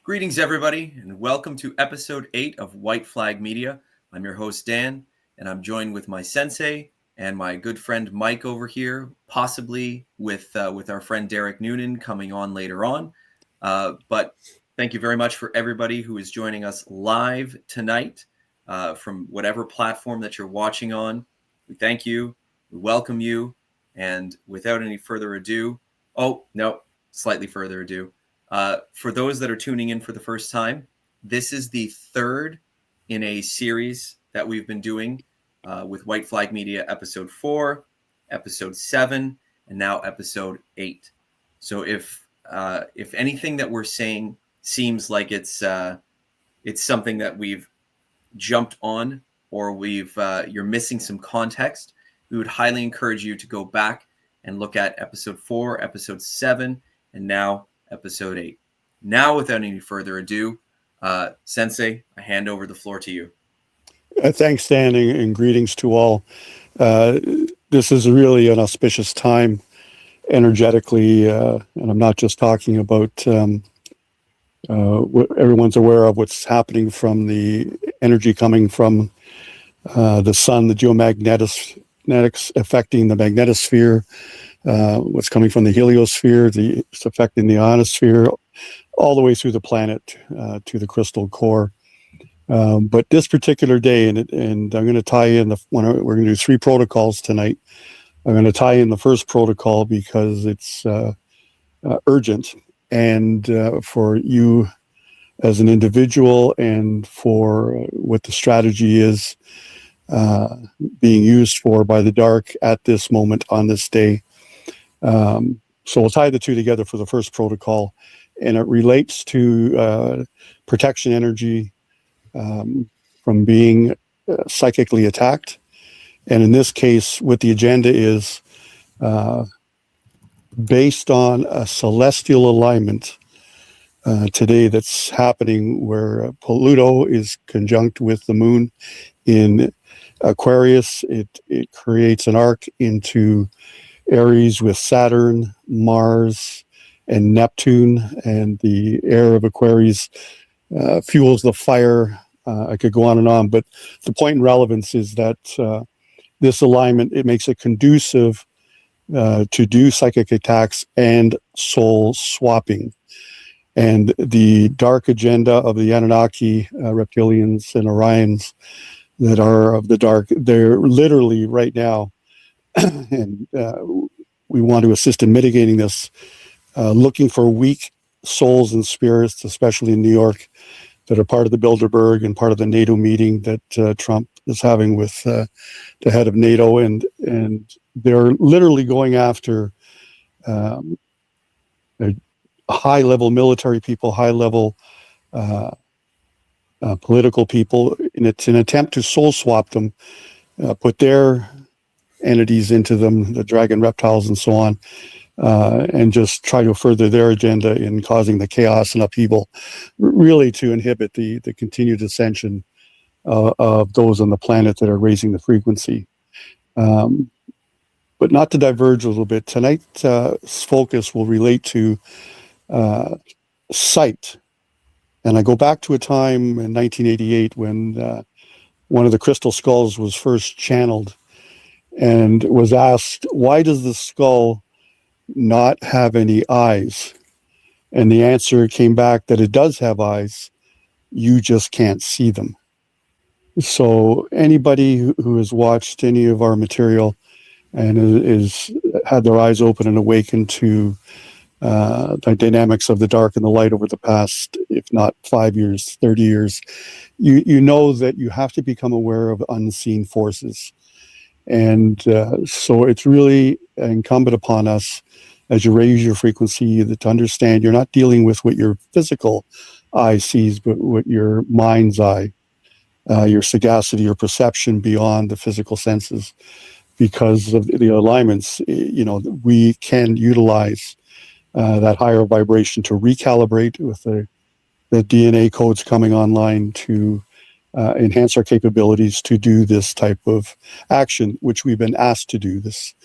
Greetings, everybody, and welcome to episode 8 of White Flag Media. I'm your host, Dan, and I'm joined with my sensei and my good friend Mike over here, possibly with our friend Derek Noonan coming on later on. But thank you very much for everybody who is joining us live tonight from whatever platform that you're watching on. We thank you, we welcome you, and without any further ado, slightly further ado. For those that are tuning in for the first time, this is the third in a series that we've been doing with White Flag Media, episode 4, episode 7, and now episode 8. So if anything that we're saying seems like it's something that we've jumped on or you're missing some context, we would highly encourage you to go back and look at episode 4, episode 7, and now episode 8. Now, without any further ado, Sensei, I hand over the floor to you. Thanks, Dan, and greetings to all. This is really an auspicious time energetically, and I'm not just talking about what everyone's aware of what's happening from the energy coming from the sun, the geomagnetics affecting the magnetosphere, what's coming from the heliosphere, it's affecting the ionosphere, all the way through the planet to the crystal core. But this particular day, and I'm going to tie in we're going to do 3 protocols tonight. I'm going to tie in the first protocol because it's urgent, and for you as an individual, and for what the strategy is being used for by the dark at this moment on this day. So we'll tie the 2 together for the first protocol, and it relates to protection energy from being psychically attacked. And in this case, what the agenda is based on a celestial alignment today that's happening, where Pluto is conjunct with the moon in Aquarius. It creates an arc into Aries with Saturn, Mars, and Neptune, and the air of Aquarius fuels the fire. I could go on, but the point in relevance is that this alignment, it makes it conducive to do psychic attacks and soul swapping. And the dark agenda of the Anunnaki, reptilians, and Orions that are of the dark, they're literally right now, and we want to assist in mitigating this, looking for weak souls and spirits, especially in New York, that are part of the Bilderberg and part of the NATO meeting that Trump is having with the head of NATO, and they're literally going after high-level military people, high-level political people, and it's an attempt to soul swap them, put their entities into them, the dragon reptiles and so on, and just try to further their agenda in causing the chaos and upheaval, really to inhibit the continued ascension of those on the planet that are raising the frequency. But not to diverge a little bit, tonight's focus will relate to sight. And I go back to a time in 1988 when one of the crystal skulls was first channeled, and was asked, why does the skull not have any eyes? And the answer came back that it does have eyes, you just can't see them. So anybody who has watched any of our material and is had their eyes open and awakened to the dynamics of the dark and the light over the past, if not 5 years, 30 years, you know that you have to become aware of unseen forces. And so it's really incumbent upon us, as you raise your frequency, to understand you're not dealing with what your physical eye sees, but what your mind's eye, your sagacity, your perception beyond the physical senses. Because of the alignments, we can utilize that higher vibration to recalibrate with the DNA codes coming online to enhance our capabilities to do this type of action, which we've been asked to do. This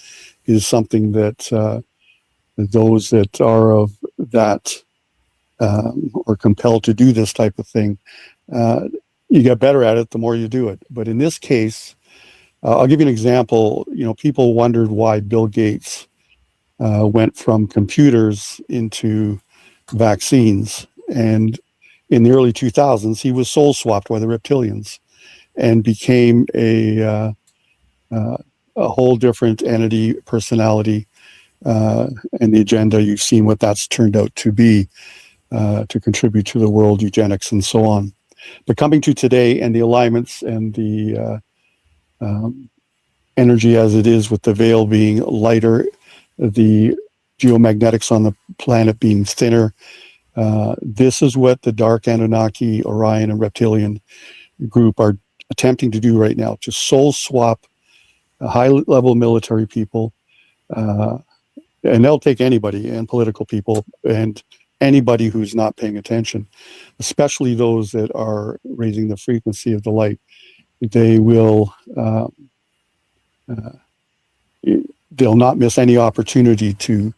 is something that those that are of that or compelled to do this type of thing, you get better at it the more you do it. But in this case, I'll give you an example. People wondered why Bill Gates went from computers into vaccines. And in the early 2000s, he was soul swapped by the reptilians and became a whole different entity, personality, and the agenda. You've seen what that's turned out to be, to contribute to the world, eugenics, and so on. But coming to today and the alignments and the energy as it is, with the veil being lighter, the geomagnetics on the planet being thinner, this is what the Dark Anunnaki, Orion, and Reptilian group are attempting to do right now, to soul swap high-level military people, and they'll take anybody, and political people, and anybody who's not paying attention, especially those that are raising the frequency of the light. They will, they'll not miss any opportunity to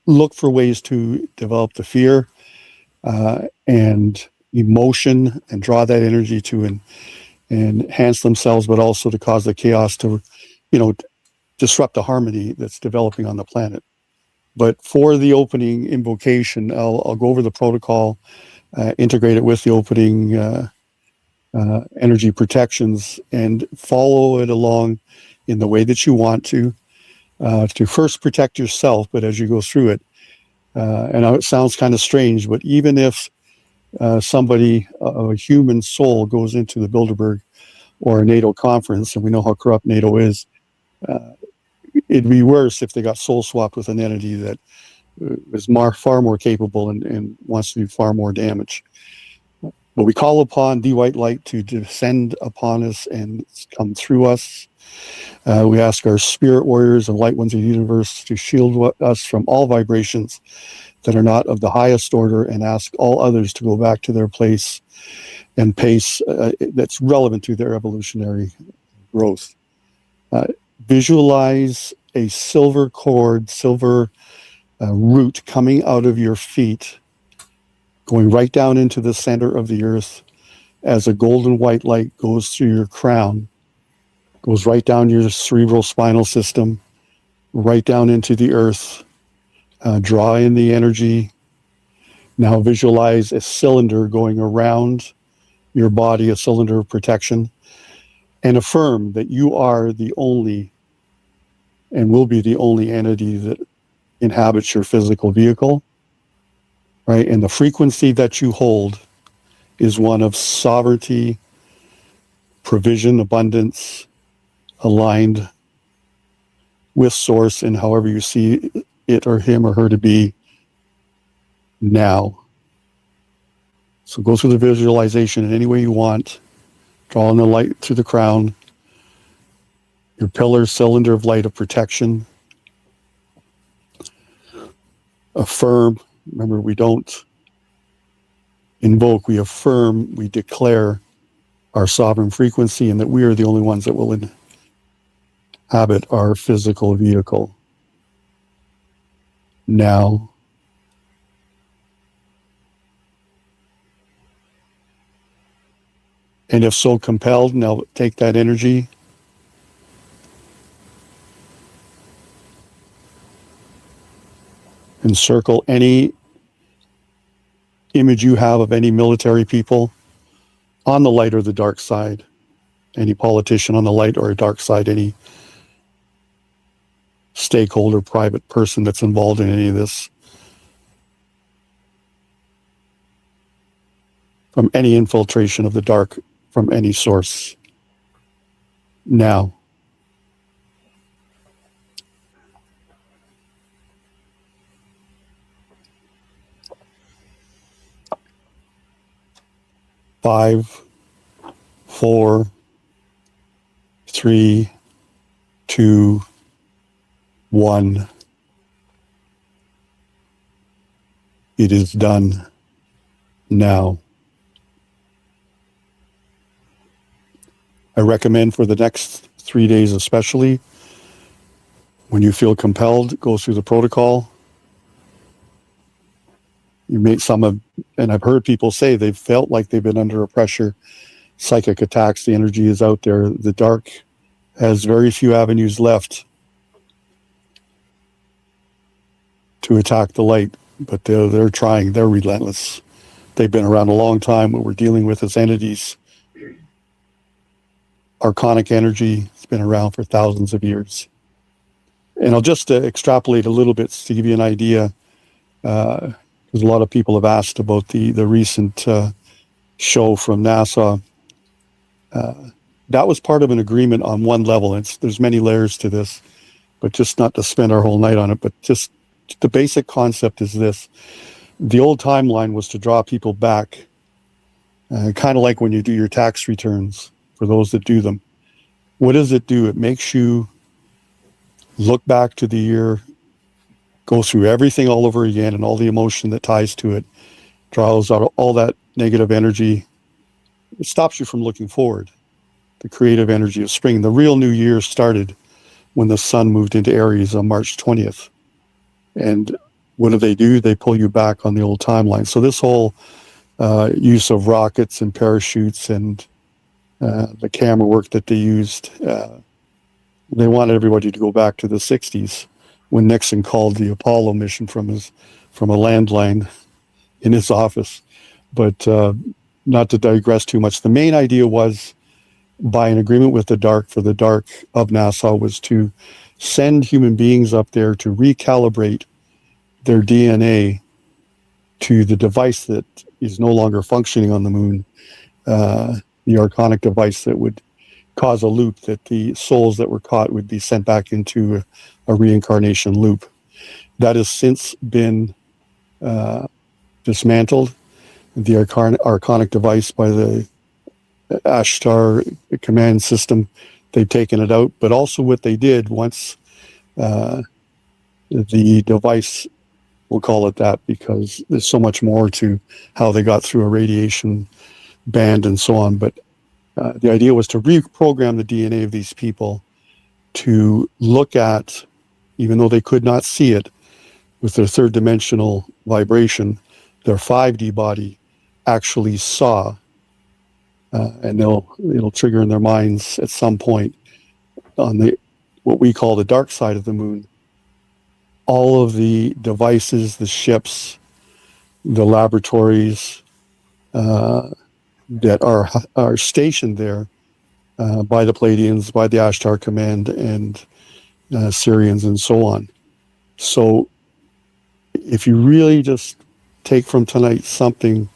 look for ways to develop the fear and emotion and draw that energy to enhance themselves, but also to cause the chaos to, disrupt the harmony that's developing on the planet. But for the opening invocation, I'll go over the protocol, integrate it with the opening energy protections, and follow it along in the way that you want to first protect yourself. But as you go through it, and it sounds kind of strange, but even if somebody, a human soul, goes into the Bilderberg or a NATO conference, and we know how corrupt NATO is, it'd be worse if they got soul swapped with an entity that is far more capable and wants to do far more damage. But we call upon the white light to descend upon us and come through us. We ask our spirit warriors and light ones of the universe to shield us from all vibrations that are not of the highest order, and ask all others to go back to their place and pace that's relevant to their evolutionary growth. Visualize a silver cord, silver root coming out of your feet, going right down into the center of the earth, as a golden white light goes through your crown, goes right down your cerebral spinal system, right down into the earth. Draw in the energy. Now visualize a cylinder going around your body, a cylinder of protection, and affirm that you are the only and will be the only entity that inhabits your physical vehicle, right? And the frequency that you hold is one of sovereignty, provision, abundance, aligned with source, and however you see it or him or her to be now. So go through the visualization in any way you want. Draw in the light through the crown, your pillar, cylinder of light of protection. Affirm. Remember, we don't invoke, we affirm, we declare our sovereign frequency, and that we are the only ones that will inhabit our physical vehicle. Now. And if so compelled, now take that energy and circle any image you have of any military people on the light or the dark side, any politician on the light or dark side, any stakeholder, private person that's involved in any of this, from any infiltration of the dark from any source. Now. Five, 4, 3, 2, 1. It is done now. I recommend for the next 3 days especially, When you feel compelled, go through the protocol. You may and I've heard people say they've felt like they've been under a pressure, psychic attacks. The energy is out there. The dark has very few avenues left to attack the light, but they're trying. They're relentless. They've been around a long time. What we're dealing with as entities, archonic energy, has been around for thousands of years. And I'll just extrapolate a little bit to give you an idea, because a lot of people have asked about the recent show from NASA. That was part of an agreement on one level. There's many layers to this, but just not to spend our whole night on it, but just the basic concept is this. The old timeline was to draw people back, kind of like when you do your tax returns, for those that do them. What does it do? It makes you look back to the year, go through everything all over again and all the emotion that ties to it, draws out all that negative energy. It stops you from looking forward. The creative energy of spring. The real new year started when the sun moved into Aries on March 20th. And what do? They pull you back on the old timeline. So this whole use of rockets and parachutes and the camera work that they used, they wanted everybody to go back to the 60s when Nixon called the Apollo mission from a landline in his office. But not to digress too much, the main idea was, by an agreement with the dark, for the dark of NASA, was to send human beings up there to recalibrate their DNA to the device that is no longer functioning on the moon, the archonic device that would cause a loop, that the souls that were caught would be sent back into a reincarnation loop. That has since been dismantled. The archonic device by the Ashtar command system, they've taken it out. But also what they did once the device, we'll call it that because there's so much more to how they got through a radiation band and so on. But the idea was to reprogram the DNA of these people to look at, even though they could not see it with their third dimensional vibration, their 5D body actually saw, and it'll trigger in their minds at some point on the what we call the dark side of the moon. All of the devices, the ships, the laboratories that are stationed there by the Pleiadians, by the Ashtar Command, and Syrians, and so on. So if you really just take from tonight something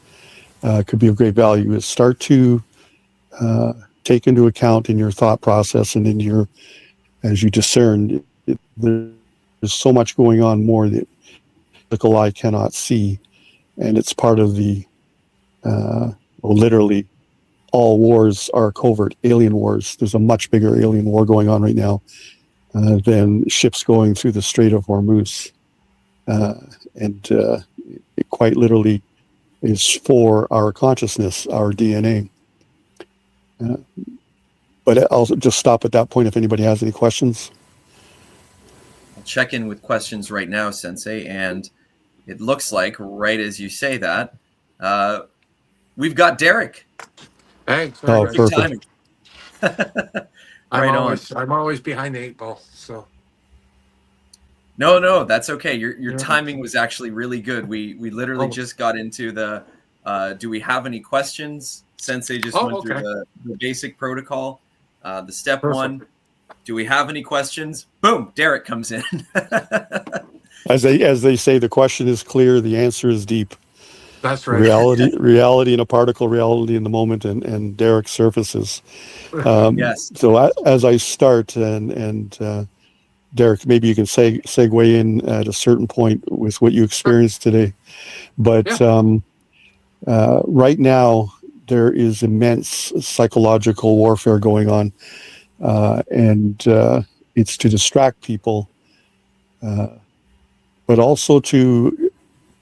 could be of great value, is start to take into account in your thought process and in your, as you discern, there's so much going on more that the physical eye cannot see, and it's part of the literally all wars are covert alien wars. There's a much bigger alien war going on right now than ships going through the Strait of Hormuz, and it quite literally is for our consciousness, our DNA. But I'll just stop at that point if anybody has any questions. I'll check in with questions right now, Sensei, and it looks like, right as you say that, we've got Derek. Hey, oh, perfect. I'm always behind the 8 ball, so. No, that's okay. Your timing was actually really good. We literally just got into the do we have any questions? Sensei just went through the basic protocol. The step one, do we have any questions? Boom, Derek comes in. As they say, the question is clear, the answer is deep. That's right. Reality in a particle, reality in the moment, and Derek surfaces. Yes. So as I start, and Derek, maybe you can segue in at a certain point with what you experienced today. But right now, there is immense psychological warfare going on, and it's to distract people, but also to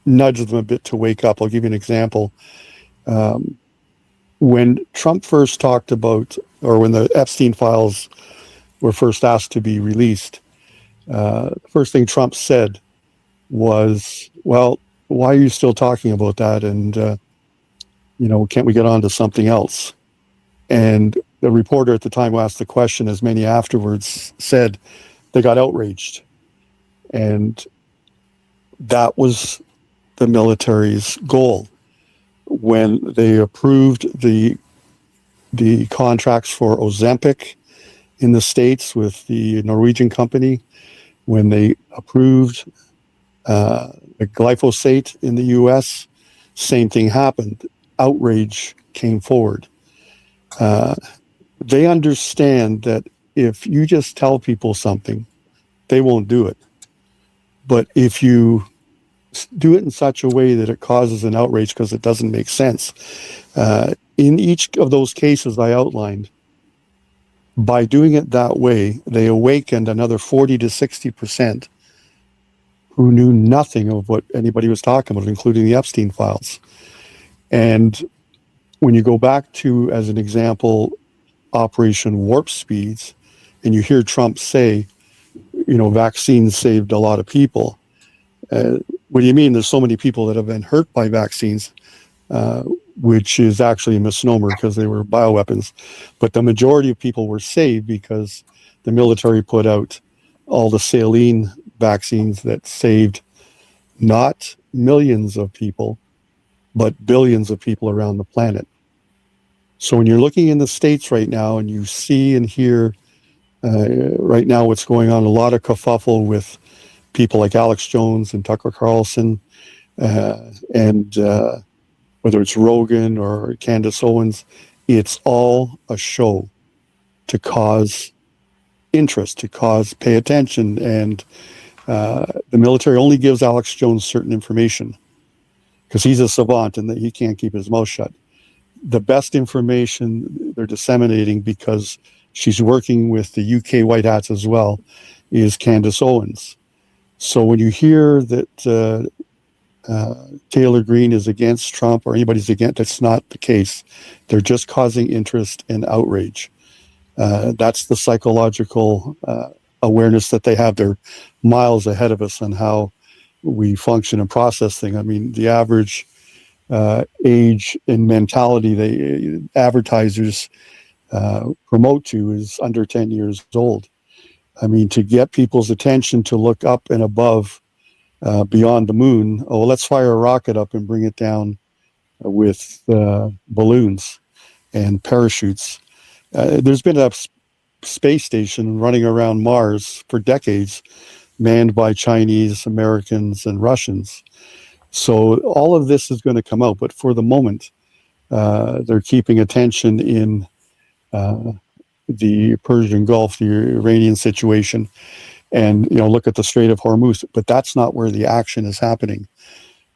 nudge them a bit to wake up. I'll give you an example. When Trump first talked about, or when the Epstein files were first asked to be released, the first thing Trump said was, well, why are you still talking about that? And, can't we get on to something else? And the reporter at the time who asked the question, as many afterwards said, they got outraged. And that was the military's goal. When they approved the contracts for Ozempic in the States with the Norwegian company, when they approved the glyphosate in the US, same thing happened. Outrage came forward. They understand that if you just tell people something, they won't do it. But if you do it in such a way that it causes an outrage because it doesn't make sense, in each of those cases I outlined, by doing it that way, they awakened another 40 to 60% who knew nothing of what anybody was talking about, including the Epstein files. And when you go back to, as an example, Operation Warp Speeds, and you hear Trump say, vaccines saved a lot of people. What do you mean? There's so many people that have been hurt by vaccines, which is actually a misnomer because they were bioweapons. But the majority of people were saved because the military put out all the saline vaccines that saved not millions of people, but billions of people around the planet. So when you're looking in the States right now and you see and hear right now what's going on, a lot of kerfuffle with people like Alex Jones and Tucker Carlson, and whether it's Rogan or Candace Owens, it's all a show to cause interest, to cause pay attention. And the military only gives Alex Jones certain information because he's a savant and that he can't keep his mouth shut. The best information they're disseminating, because she's working with the UK White Hats as well, is Candace Owens. So when you hear that Taylor Greene is against Trump or anybody's against, that's not the case. They're just causing interest and outrage. That's the psychological awareness that they have. They're miles ahead of us on how we function and process things. I mean, the average age and mentality they advertisers promote to is under 10 years old. I mean, to get people's attention to look up and above, beyond the moon, let's fire a rocket up and bring it down with balloons and parachutes. There's been a space station running around Mars for decades, manned by Chinese, Americans, and Russians. So all of this is going to come out, but for the moment, they're keeping attention in the Persian Gulf, the Iranian situation, and look at the Strait of Hormuz. But that's not where the action is happening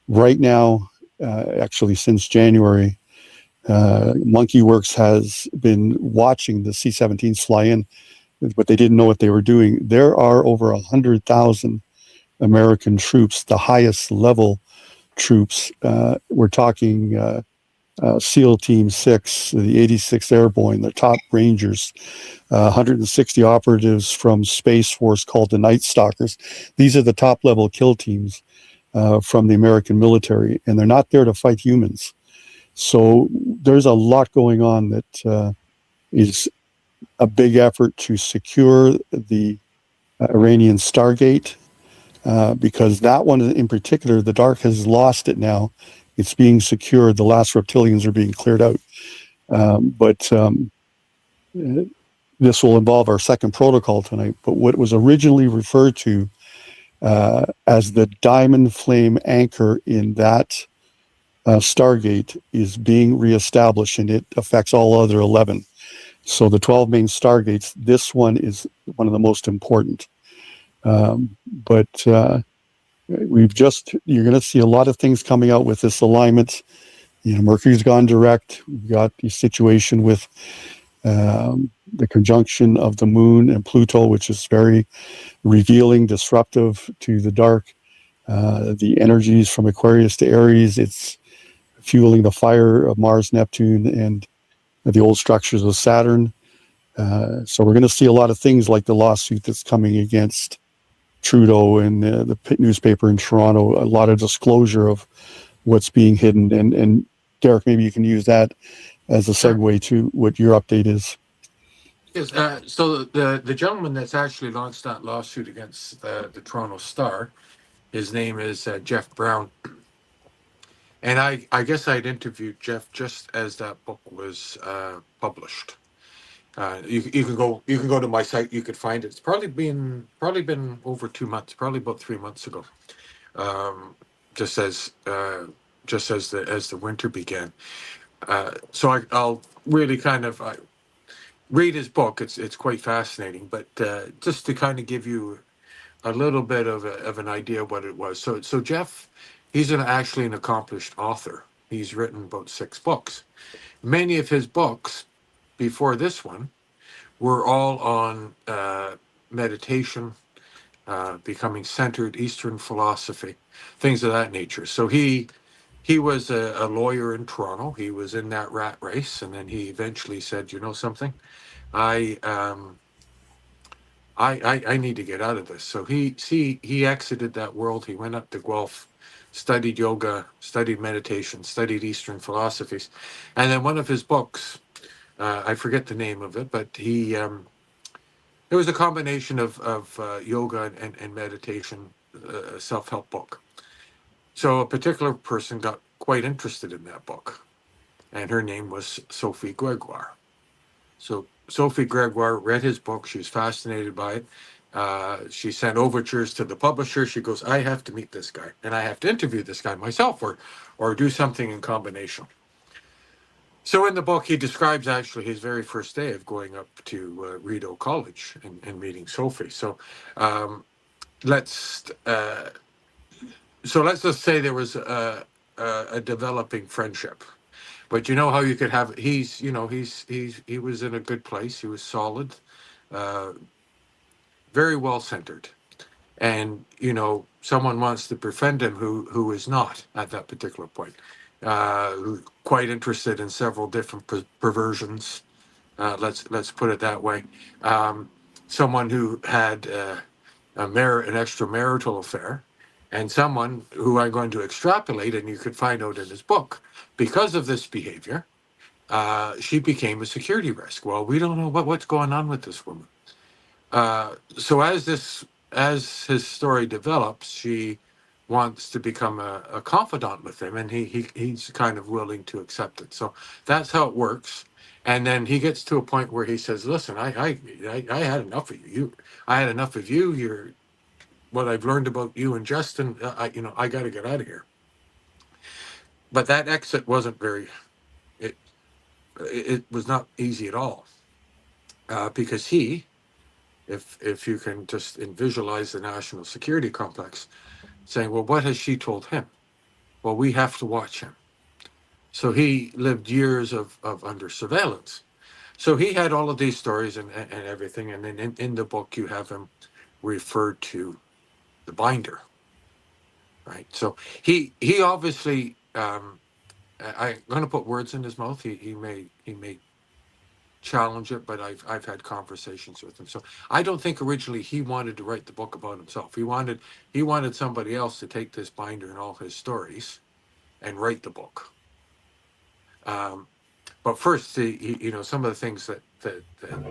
right now. Actually, since January, MonkeyWorks has been watching the C-17s fly in, but they didn't know what they were doing. There are over 100,000 American troops, the highest level troops. We're talking SEAL Team 6, the 86th Airborne, the top Rangers, 160 operatives from Space Force called the Night Stalkers. These are the top level kill teams from the American military, and they're not there to fight humans. So there's a lot going on that is a big effort to secure the Iranian Stargate, because that one in particular, the dark has lost it now. It's being secured. The last reptilians are being cleared out. But this will involve our second protocol tonight. But what was originally referred to as the diamond flame anchor in that Stargate is being reestablished, and it affects all other 11. So the 12 main Stargates, this one is one of the most important. But you're going to see a lot of things coming out with this alignment. Mercury's gone direct. We've got the situation with the conjunction of the moon and Pluto, which is very revealing, disruptive to the dark. The energies from Aquarius to Aries, it's fueling the fire of Mars, Neptune, and the old structures of Saturn. So we're going to see a lot of things like the lawsuit that's coming against Trudeau and the newspaper in Toronto, a lot of disclosure of what's being hidden. And Derek, maybe you can use that as a Sure. segue to what your update is. Yes. So the gentleman that's actually launched that lawsuit against the Toronto Star, his name is Jeff Brown, and I guess I'd interviewed Jeff just as that book was published. You can go to my site. You could find it. It's probably been over 2 months, probably about 3 months ago. Um, just as as the winter began. So I'll really kind of read his book. It's quite fascinating. But just to kind of give you a little bit of an idea of what it was. So Jeff, he's actually an accomplished author. He's written about 6 books. Many of his books before this one were all on meditation, becoming centered, Eastern philosophy, things of that nature. So he was a lawyer in Toronto. He was in that rat race, and then he eventually said, "You know something? I I need to get out of this." So he exited that world. He went up to Guelph, studied yoga, studied meditation, studied Eastern philosophies, and then one of his books, I forget the name of it, but he it was a combination of yoga and meditation, self help book. So a particular person got quite interested in that book, and her name was Sophie Gregoire. So Sophie Gregoire read his book. She was fascinated by it. She sent overtures to the publisher. She goes, "I have to meet this guy, and I have to interview this guy myself, or do something in combination." So in the book, he describes actually his very first day of going up to Rideau College and meeting Sophie. Um, let's let's just say there was a developing friendship. But you know how you could have he was in a good place. He was solid, uh, very well centered, and someone wants to befriend him who is not at that particular point, who quite interested in several different perversions. Let's put it that way. Um, Someone who had an extramarital affair, and someone who I'm going to extrapolate, and you could find out in his book, because of this behavior, she became a security risk. Well, we don't know what's going on with this woman. So as his story develops, she wants to become a confidant with him, and he's kind of willing to accept it. So that's how it works. And then he gets to a point where he says, "Listen, I had enough of you. I had enough of you. You're what I've learned about you and Justin. I got to get out of here." But that exit wasn't very. It it was not easy at all, because if you can just visualize the national security complex, saying, "Well, what has she told him?" Well, we have to watch him. So he lived years of under surveillance. So he had all of these stories and everything. And then in the book, you have him referred to the binder, right? So he obviously, I'm going to put words in his mouth. He may challenge it, but I've had conversations with him. So I don't think originally he wanted to write the book about himself. He wanted somebody else to take this binder and all his stories and write the book. But first, some of the things that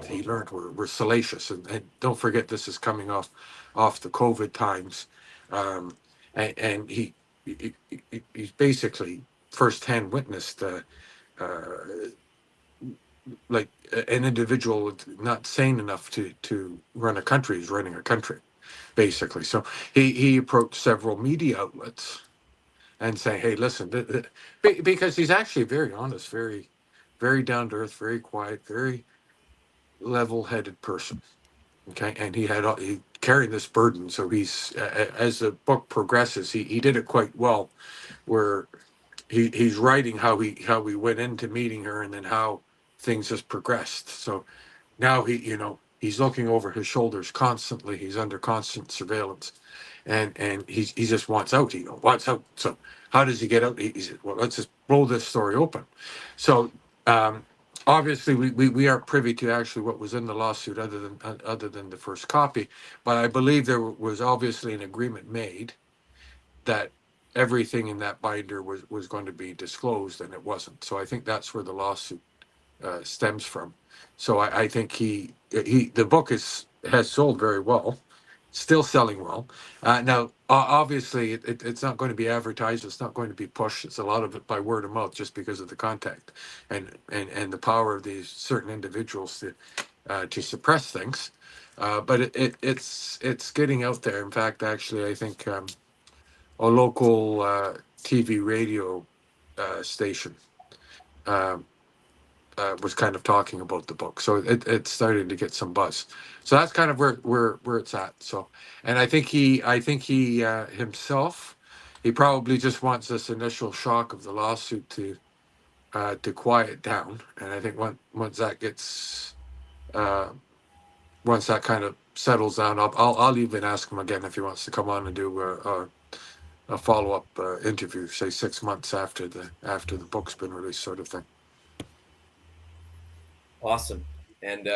he learned were salacious, and don't forget this is coming off the COVID times, and he's basically firsthand witnessed like an individual not sane enough to run a country is running a country, basically. So he approached several media outlets and say, "Hey, listen," because he's actually very honest, very down to earth, very quiet, very level-headed person. Okay, and he carried this burden. So he's as the book progresses, he did it quite well, where he's writing how he went into meeting her, and then how things just progressed. So now he's looking over his shoulders constantly. He's under constant surveillance, and he just wants out. He wants out. So how does he get out? He said, "Well, let's just roll this story open." So obviously we aren't privy to actually what was in the lawsuit other than the first copy, but I believe there was obviously an agreement made that everything in that binder was going to be disclosed, and it wasn't. So I think that's where the lawsuit stems from. So I think the book has sold very well, still selling well. Now, obviously, it's not going to be advertised. It's not going to be pushed. It's a lot of it by word of mouth, just because of the contact and the power of these certain individuals to suppress things. But it's getting out there. In fact, actually, I think a local TV radio station. Um, was kind of talking about the book, so it's starting to get some buzz. So that's kind of where it's at. So, and I think he himself, he probably just wants this initial shock of the lawsuit to quiet down. And I think once that gets uh, once that kind of settles down, I'll even ask him again if he wants to come on and do a follow up interview, say 6 months after the book's been released, sort of thing. Awesome. And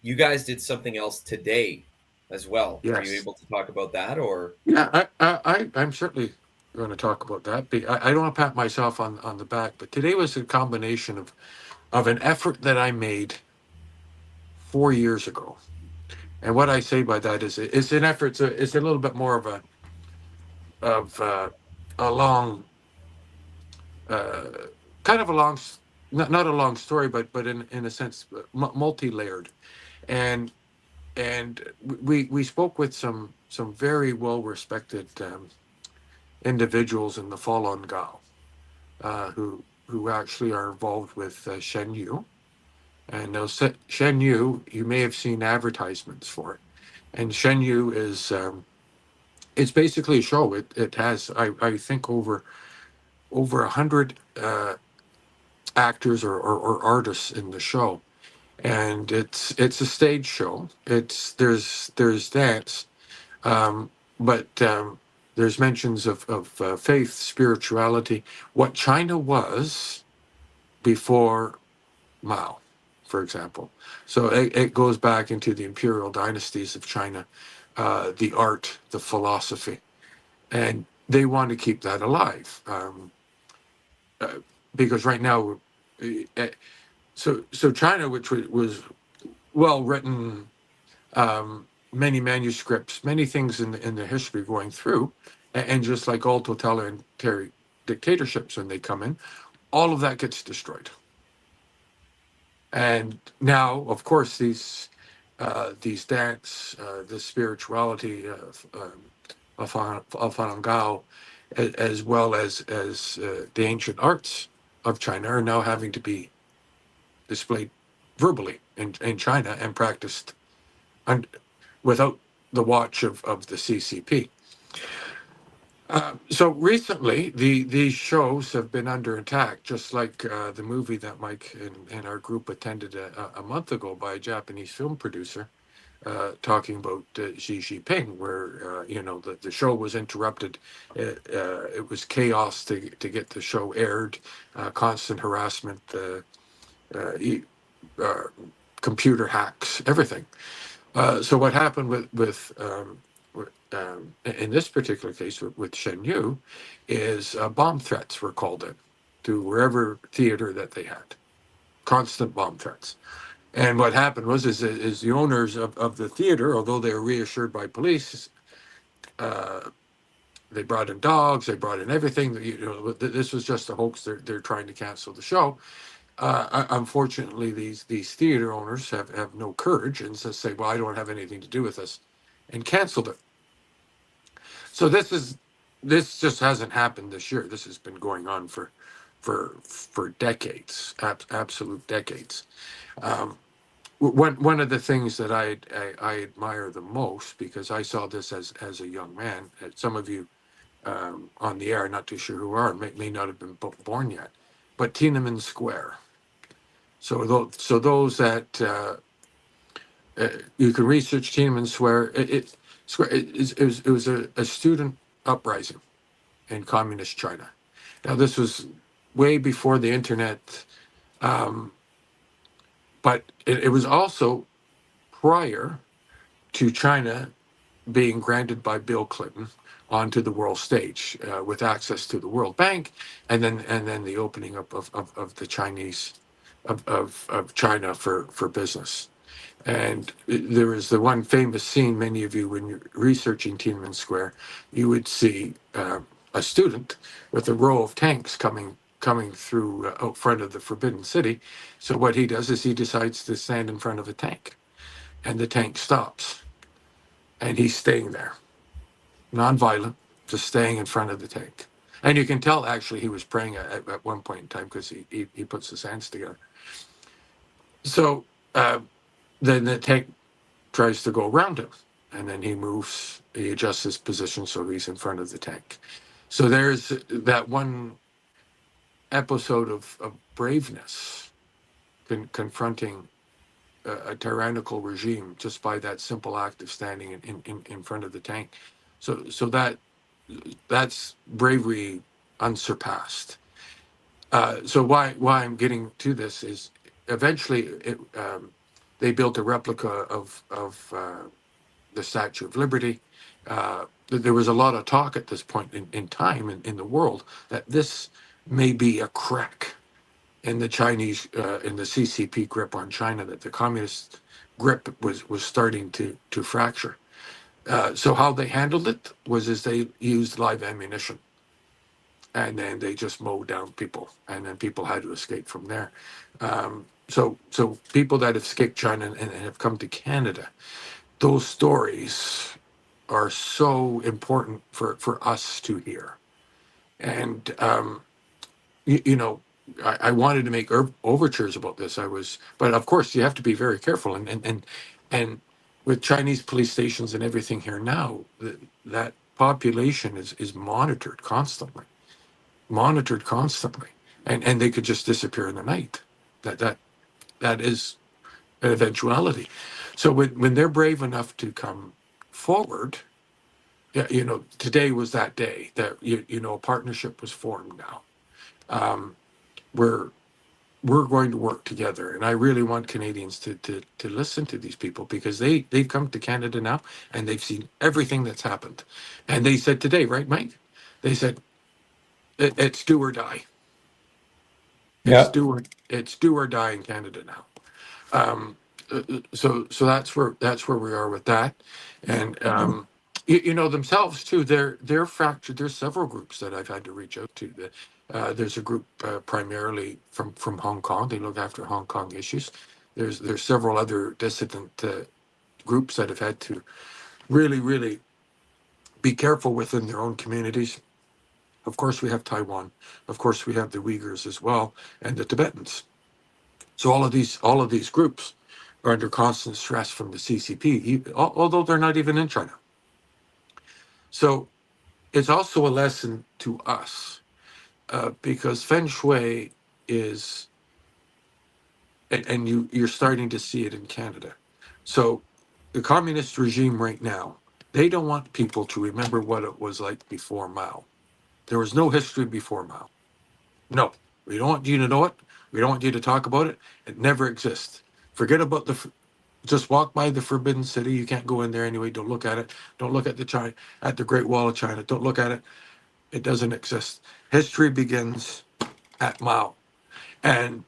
you guys did something else today as well. Are you Yes. able to talk about that, or? Yeah, I'm certainly going to talk about that. I don't want to pat myself on the back, but today was a combination of an effort that I made 4 years ago. And what I say by that is it's an effort. It's a little bit more of a long, uh, kind of a long, not a long story, but in a sense, multi-layered. And we spoke with some very well respected individuals in the Falun Gao, who actually are involved with Shen Yu. And now Shen Yu, you may have seen advertisements for it. And Shen Yu is it's basically a show. It has I think over 100 actors or artists in the show, and it's a stage show. There's dance, but there's mentions of faith, spirituality, what China was before Mao, for example. So it goes back into the imperial dynasties of China, the art, the philosophy, and they want to keep that alive, uh, because right now, uh, so China, which was well written, many manuscripts, many things in the history going through, and just like all totalitarian dictatorships when they come in, all of that gets destroyed. And now, of course, these dance, the spirituality of Falun Gao, as well as the ancient arts of China, are now having to be displayed verbally in China and practiced without the watch of the CCP. So recently, these shows have been under attack, just like the movie that Mike and our group attended a month ago by a Japanese film producer, talking about Xi Jinping, where the show was interrupted. It was chaos to get the show aired, constant harassment, uh, computer hacks, everything. So what happened in this particular case with Shen Yu is bomb threats were called in to wherever theater that they had, constant bomb threats. And what happened is the owners of the theater, although they were reassured by police, they brought in dogs, they brought in everything. This was just a hoax. They're trying to cancel the show. Unfortunately, these theater owners have no courage and just say, "Well, I don't have anything to do with this," and canceled it. So this just hasn't happened this year. This has been going on for decades, absolute decades. Um, one of the things that I admire the most, because I saw this as a young man. Some of you on the air, not too sure who are, may not have been born yet, but Tiananmen Square. So those that you can research Tiananmen Square. It was a student uprising in communist China. Now this was way before the internet. Um, But it was also prior to China being granted by Bill Clinton onto the world stage with access to the World Bank, and then the opening up of the Chinese of China for business. And there is the one famous scene, many of you, when you're researching Tiananmen Square, you would see a student with a row of tanks coming through out front of the Forbidden City. So what he does is he decides to stand in front of a tank, and the tank stops, and he's staying there, non-violent, just staying in front of the tank. And you can tell actually he was praying at one point in time because he puts his hands together. So then the tank tries to go around him, and then he adjusts his position so he's in front of the tank. So there's that one episode of braveness confronting a tyrannical regime just by that simple act of standing in front of the tank. So that's bravery unsurpassed. So why I'm getting to this is eventually they built a replica of the Statue of Liberty. There was a lot of talk at this point in time in the world that this may be a crack in the Chinese, in the CCP grip on China, that the communist grip was starting to fracture. So how they handled it was as they used live ammunition, and then they just mowed down people, and then people had to escape from there. So people that have escaped China and have come to Canada, those stories are so important for us to hear. And you know, I wanted to make overtures about this. But of course, you have to be very careful. And with Chinese police stations and everything here now, that population is monitored constantly, and they could just disappear in the night. That is an eventuality. So when they're brave enough to come forward, yeah, today was that day that a partnership was formed now. We're going to work together, and I really want Canadians to listen to these people, because they've come to Canada now and they've seen everything that's happened, and they said today, right, Mike? They said it's do or die. Yeah. It's do or die in Canada now. So that's where we are with that, and themselves too. They're fractured. There's several groups that I've had to reach out to. There's a group primarily from Hong Kong. They look after Hong Kong issues. There's several other dissident groups that have had to really be careful within their own communities. Of course, we have Taiwan. Of course, we have the Uyghurs as well, and the Tibetans. So all of these groups are under constant stress from the CCP, although they're not even in China. So it's also a lesson to us, because Feng Shui is, and you're starting to see it in Canada. So the communist regime right now, they don't want people to remember what it was like before Mao. There was no history before Mao. No, we don't want you to know it. We don't want you to talk about it. It never exists. Forget about just walk by the Forbidden City. You can't go in there anyway. Don't look at it. Don't look at the Great Wall of China. Don't look at it. It doesn't exist. History begins at Mao, and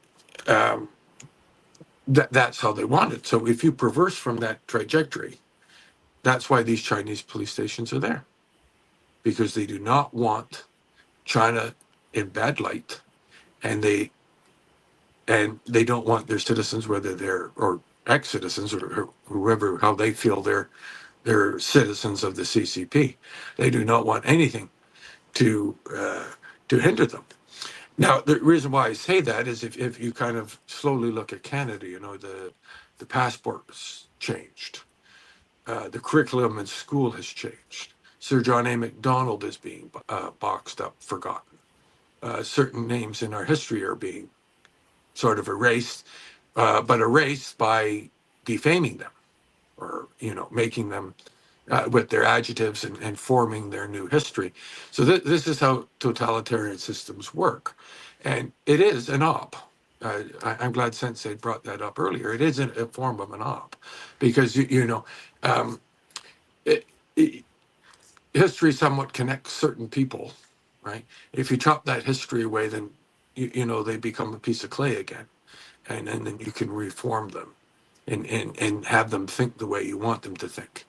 that's how they want it. So if you perverse from that trajectory, that's why these Chinese police stations are there, because they do not want China in bad light, and they don't want their citizens, whether they're or ex-citizens or whoever, how they feel they're citizens of the CCP. They do not want anything to hinder them. Now, the reason why I say that is if you kind of slowly look at Canada, the passport's changed. The curriculum in school has changed. Sir John A. Macdonald is being boxed up, forgotten. Certain names in our history are being sort of erased, but erased by defaming them, or making them with their adjectives and forming their new history. So this is how totalitarian systems work, and it is an op. I'm glad Sensei brought that up earlier. It is a form of an op, because um, it, history somewhat connects certain people, right? If you chop that history away, then they become a piece of clay again, and then you can reform them, and have them think the way you want them to think.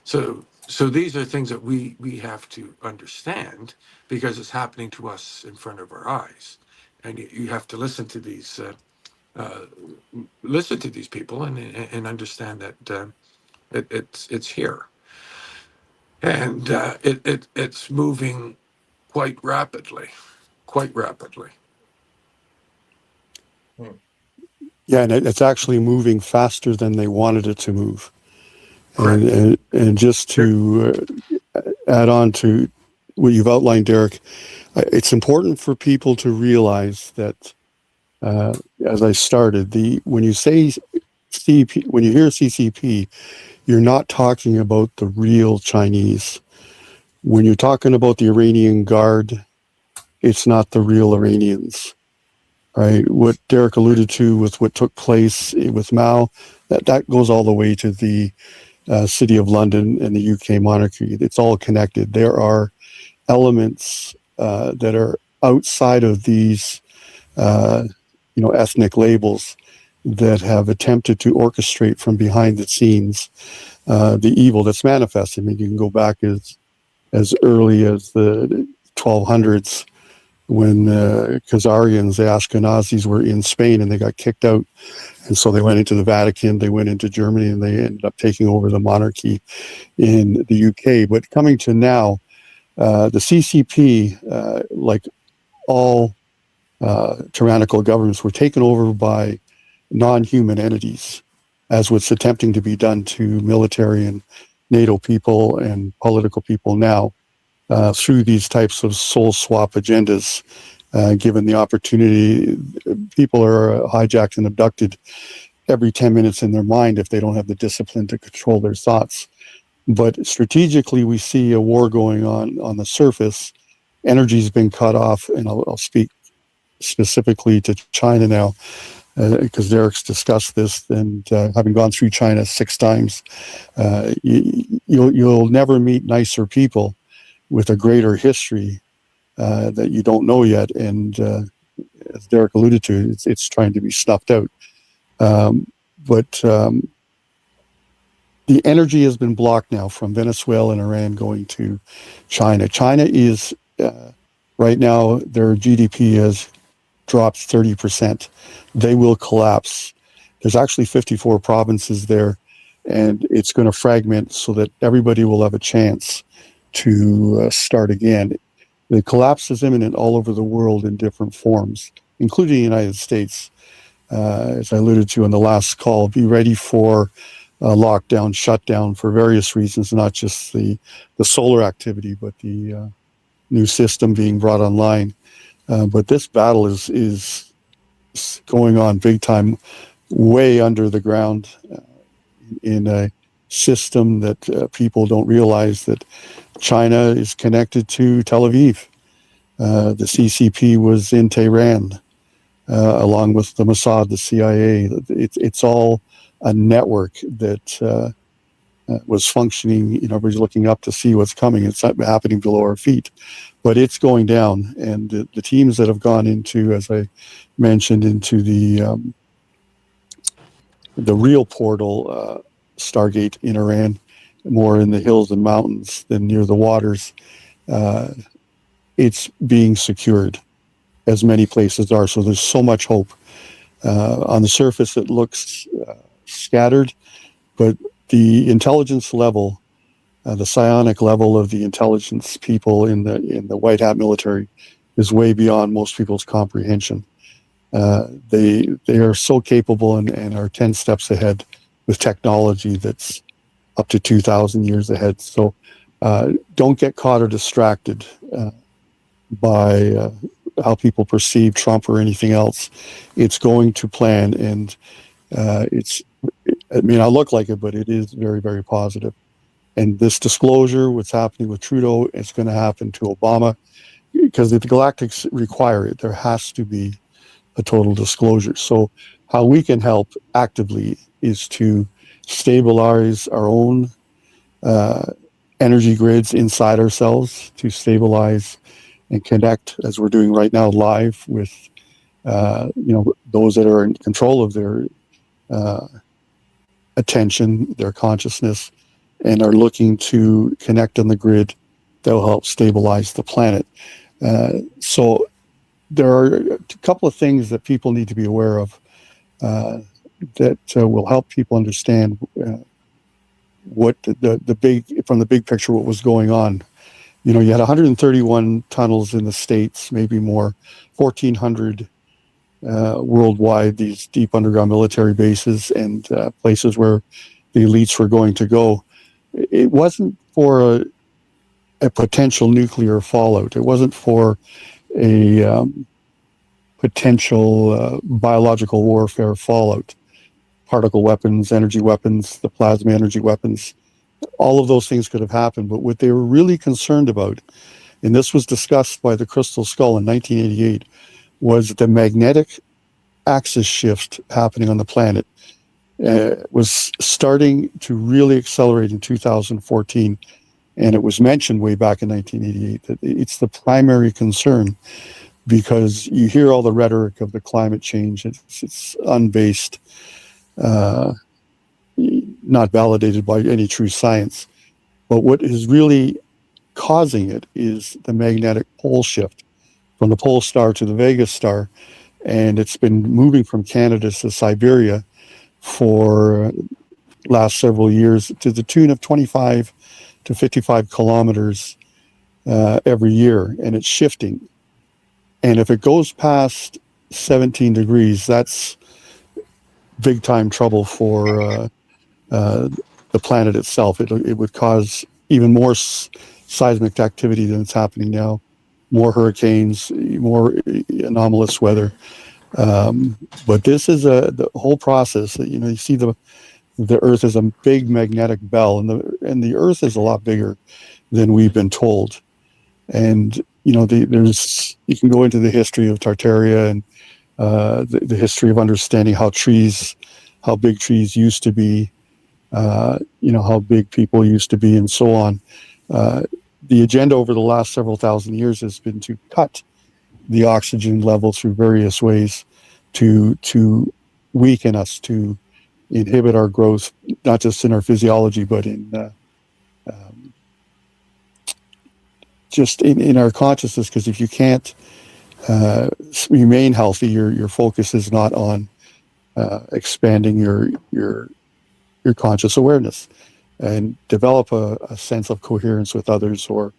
So these are things that we have to understand, because it's happening to us in front of our eyes, and you have to uh, listen to these people, and understand that it's here, and it's moving quite rapidly, quite rapidly. Yeah, and it's actually moving faster than they wanted it to move. Correct. And just to add on to what you've outlined, Derek, it's important for people to realize that, as I started, when you say CP, when you hear CCP, you're not talking about the real Chinese. When you're talking about the Iranian Guard, it's not the real Iranians, right? What Derek alluded to with what took place with Mao, that goes all the way to the City of London and the UK monarchy. It's all connected. There are elements that are outside of these, ethnic labels that have attempted to orchestrate from behind the scenes the evil that's manifested. I mean, you can go back as early as the 1200s when the Khazarians, the Ashkenazis, were in Spain and they got kicked out. And so they went into the Vatican, they went into Germany, and they ended up taking over the monarchy in the UK. But coming to now, the CCP, like all tyrannical governments, were taken over by non-human entities, as what's attempting to be done to military and NATO people and political people now, through these types of soul swap agendas. Given the opportunity, people are hijacked and abducted every 10 minutes in their mind if they don't have the discipline to control their thoughts. But strategically, we see a war going on the surface. Energy's been cut off, and I'll speak specifically to China now, because Derek's discussed this, and having gone through China 6 times, you'll never meet nicer people with a greater history that you don't know yet. And as Derek alluded to, it's trying to be snuffed out. But the energy has been blocked now from Venezuela and Iran going to China. China is, right now, their GDP has dropped 30%. They will collapse. There's actually 54 provinces there, and it's going to fragment so that everybody will have a chance to start again. The collapse is imminent all over the world in different forms, including the United States. As I alluded to in the last call, be ready for lockdown, shutdown for various reasons, not just the solar activity, but the new system being brought online. But this battle is going on big time, way under the ground, in a system that people don't realize that China is connected to Tel Aviv. The CCP was in Tehran, along with the Mossad, the CIA. It's all a network that was functioning. Everybody's looking up to see what's coming. It's not happening below our feet, but it's going down. And the teams that have gone into, as I mentioned, into the real portal, Stargate in Iran, more in the hills and mountains than near the waters, it's being secured, as many places are. So there's so much hope. On the surface, it looks scattered, but the intelligence level, the psionic level of the intelligence people in the white hat military, is way beyond most people's comprehension. They are so capable and are 10 steps ahead with technology that's up to 2,000 years ahead. So don't get caught or distracted by how people perceive Trump or anything else. It's going to plan, and it may not look like it, but it is very, very positive. And this disclosure, what's happening with Trudeau, it's going to happen to Obama, because if the Galactics require it, there has to be a total disclosure. So how we can help actively is to stabilize our own energy grids inside ourselves, to stabilize and connect, as we're doing right now live, with those that are in control of their attention, their consciousness, and are looking to connect on the grid that will help stabilize the planet. So there are a couple of things that people need to be aware of that will help people understand what the big, from the big picture, what was going on. You had 131 tunnels in the States, maybe more, 1,400 worldwide, these deep underground military bases and places where the elites were going to go. It wasn't for a potential nuclear fallout. It wasn't for a potential biological warfare fallout, particle weapons, energy weapons, the plasma energy weapons. All of those things could have happened, but what they were really concerned about, and this was discussed by the Crystal Skull in 1988, was the magnetic axis shift happening on the planet. Was starting to really accelerate in 2014, and it was mentioned way back in 1988 that it's the primary concern, because you hear all the rhetoric of the climate change. It's unbased, not validated by any true science. But what is really causing it is the magnetic pole shift from the pole star to the Vega star, and it's been moving from Canada to Siberia for last several years to the tune of 25 to 55 kilometers every year, and it's shifting. And if it goes past 17 degrees, that's big time trouble for the planet itself. It would cause even more seismic activity than it's happening now, more hurricanes, more anomalous weather. But this is the whole process. You see the Earth is a big magnetic bell, and the Earth is a lot bigger than we've been told. And there's, you can go into the history of Tartaria and the history of understanding how big trees used to be, how big people used to be, and so on. The agenda over the last several thousand years has been to cut the oxygen level through various ways to weaken us, to inhibit our growth, not just in our physiology, but in just in our consciousness. Because if you can't remain healthy, your focus is not on expanding your conscious awareness and develop a sense of coherence with others, or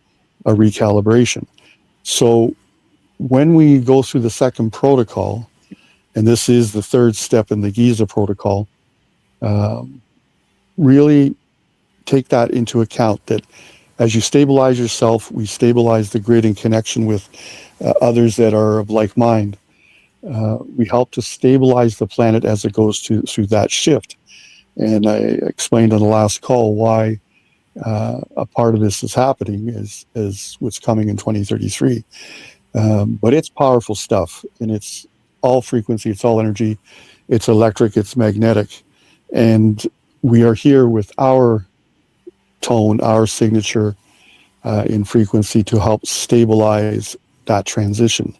a recalibration. So when we go through the second protocol, and this is the third step in the Giza Protocol, really take that into account, that as you stabilize yourself, we stabilize the grid in connection with others that are of like mind. We help to stabilize the planet as it goes through that shift. And I explained on the last call why a part of this is happening, is what's coming in 2033. But it's powerful stuff, and it's all frequency, it's all energy, it's electric, it's magnetic. And we are here with our tone, our signature in frequency to help stabilize that transition.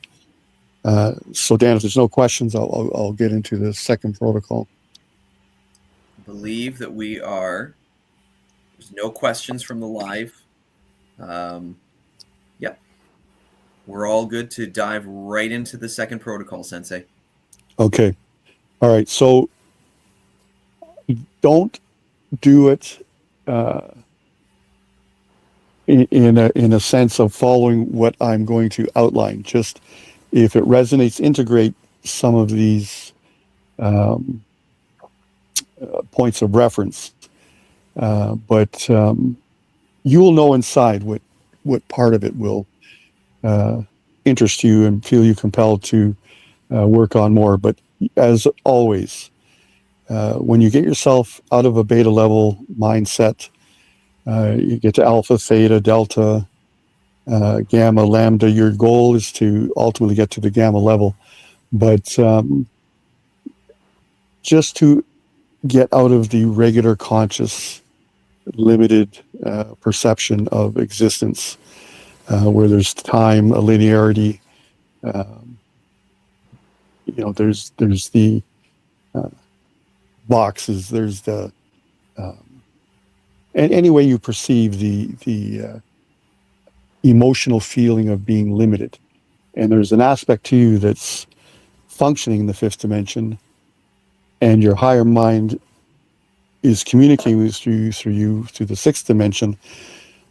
So Dan, if there's no questions, I'll get into the second protocol. I believe that there's no questions from the live. Yep. We're all good to dive right into the second protocol, Sensei. Okay. All right. So don't do it in a sense of following what I'm going to outline. Just if it resonates, integrate some of these points of reference. But you will know inside what part of it will interest you and feel you compelled to work on more. But as always, when you get yourself out of a beta level mindset, you get to alpha, theta, delta, gamma, lambda. Your goal is to ultimately get to the gamma level. But just to get out of the regular conscious, limited perception of existence, where there's time, a linearity. Um, there's the boxes. There's the and any way you perceive the emotional feeling of being limited. And there's an aspect to you that's functioning in the fifth dimension, and your higher mind is communicating with you through the sixth dimension.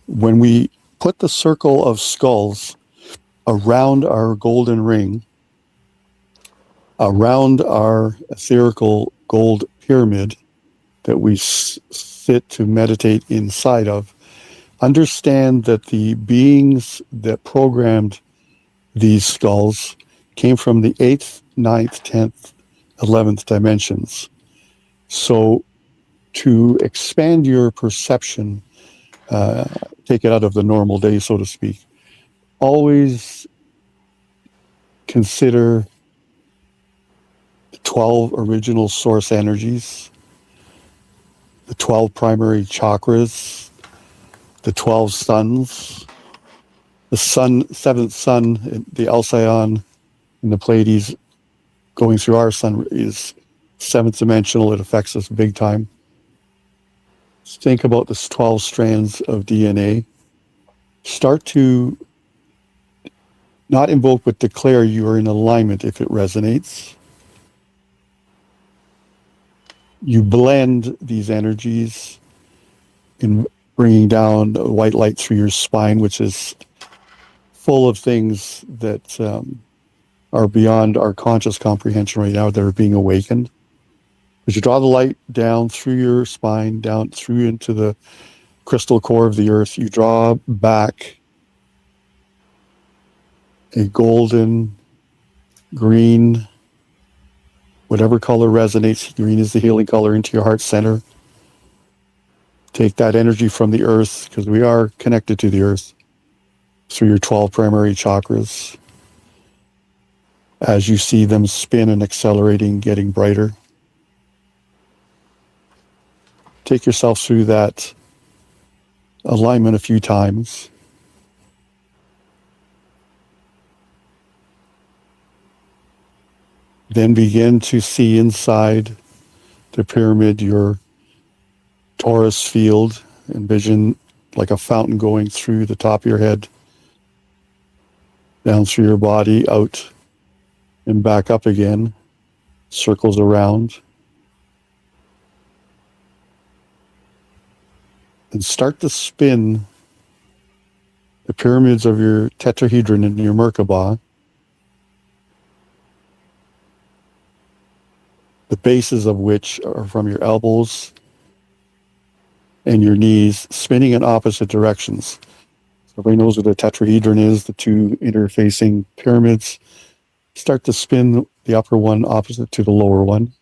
When we put the circle of skulls around our golden ring, around our etherical gold pyramid that we sit to meditate inside of, understand that the beings that programmed these skulls came from the 8th, 9th, 10th, 11th dimensions. So to expand your perception, take it out of the normal day, so to speak, always consider the 12 original source energies, the 12 primary chakras, the 12 suns, the seventh sun, the Alcyon in the Pleiades going through our sun is seventh dimensional. It affects us big time. Think about this 12 strands of DNA. Start to not invoke, but declare you are in alignment if it resonates. You blend these energies in bringing down white light through your spine, which is full of things that are beyond our conscious comprehension right now that are being awakened. As you draw the light down through your spine, down through into the crystal core of the earth, you draw back a golden, green, whatever color resonates. Green is the healing color, into your heart center. Take that energy from the earth, because we are connected to the earth, through your 12 primary chakras. As you see them spin and accelerating, getting brighter, take yourself through that alignment a few times. Then begin to see inside the pyramid your torus field. Envision like a fountain going through the top of your head, down through your body, out and back up again, circles around. And start to spin the pyramids of your tetrahedron and your Merkabah, the bases of which are from your elbows and your knees, spinning in opposite directions. So everybody knows what a tetrahedron is, the two interfacing pyramids. Start to spin the upper one opposite to the lower one.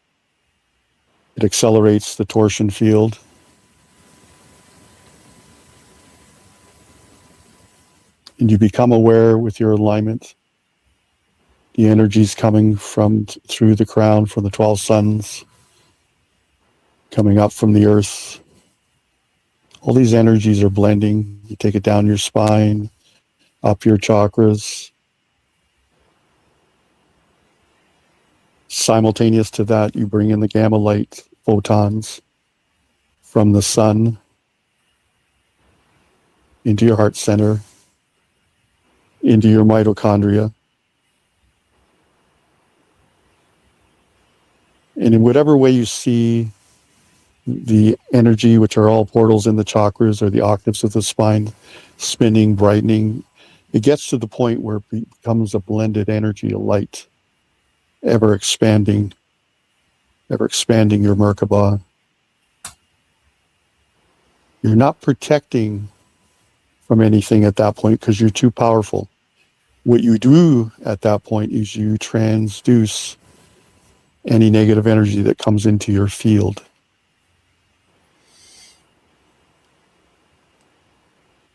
It accelerates the torsion field. And you become aware with your alignment. The energies coming from through the crown, from the 12 suns, coming up from the earth. All these energies are blending. You take it down your spine, up your chakras. Simultaneous to that, you bring in the gamma light photons from the sun into your heart center, into your mitochondria. And in whatever way you see the energy, which are all portals in the chakras or the octaves of the spine, spinning, brightening, it gets to the point where it becomes a blended energy, a light, ever expanding your Merkabah. You're not protecting from anything at that point because you're too powerful. What you do at that point is you transduce any negative energy that comes into your field.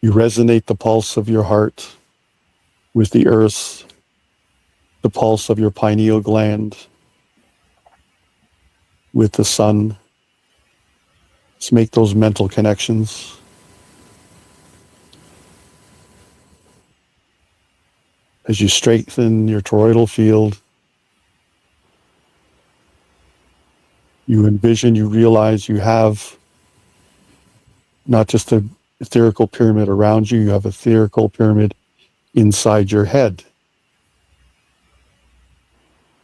You resonate the pulse of your heart with the earth, the pulse of your pineal gland with the sun. Let's make those mental connections. As you strengthen your toroidal field, you envision, you realize you have not just an etherical pyramid around you, you have an etherical pyramid inside your head.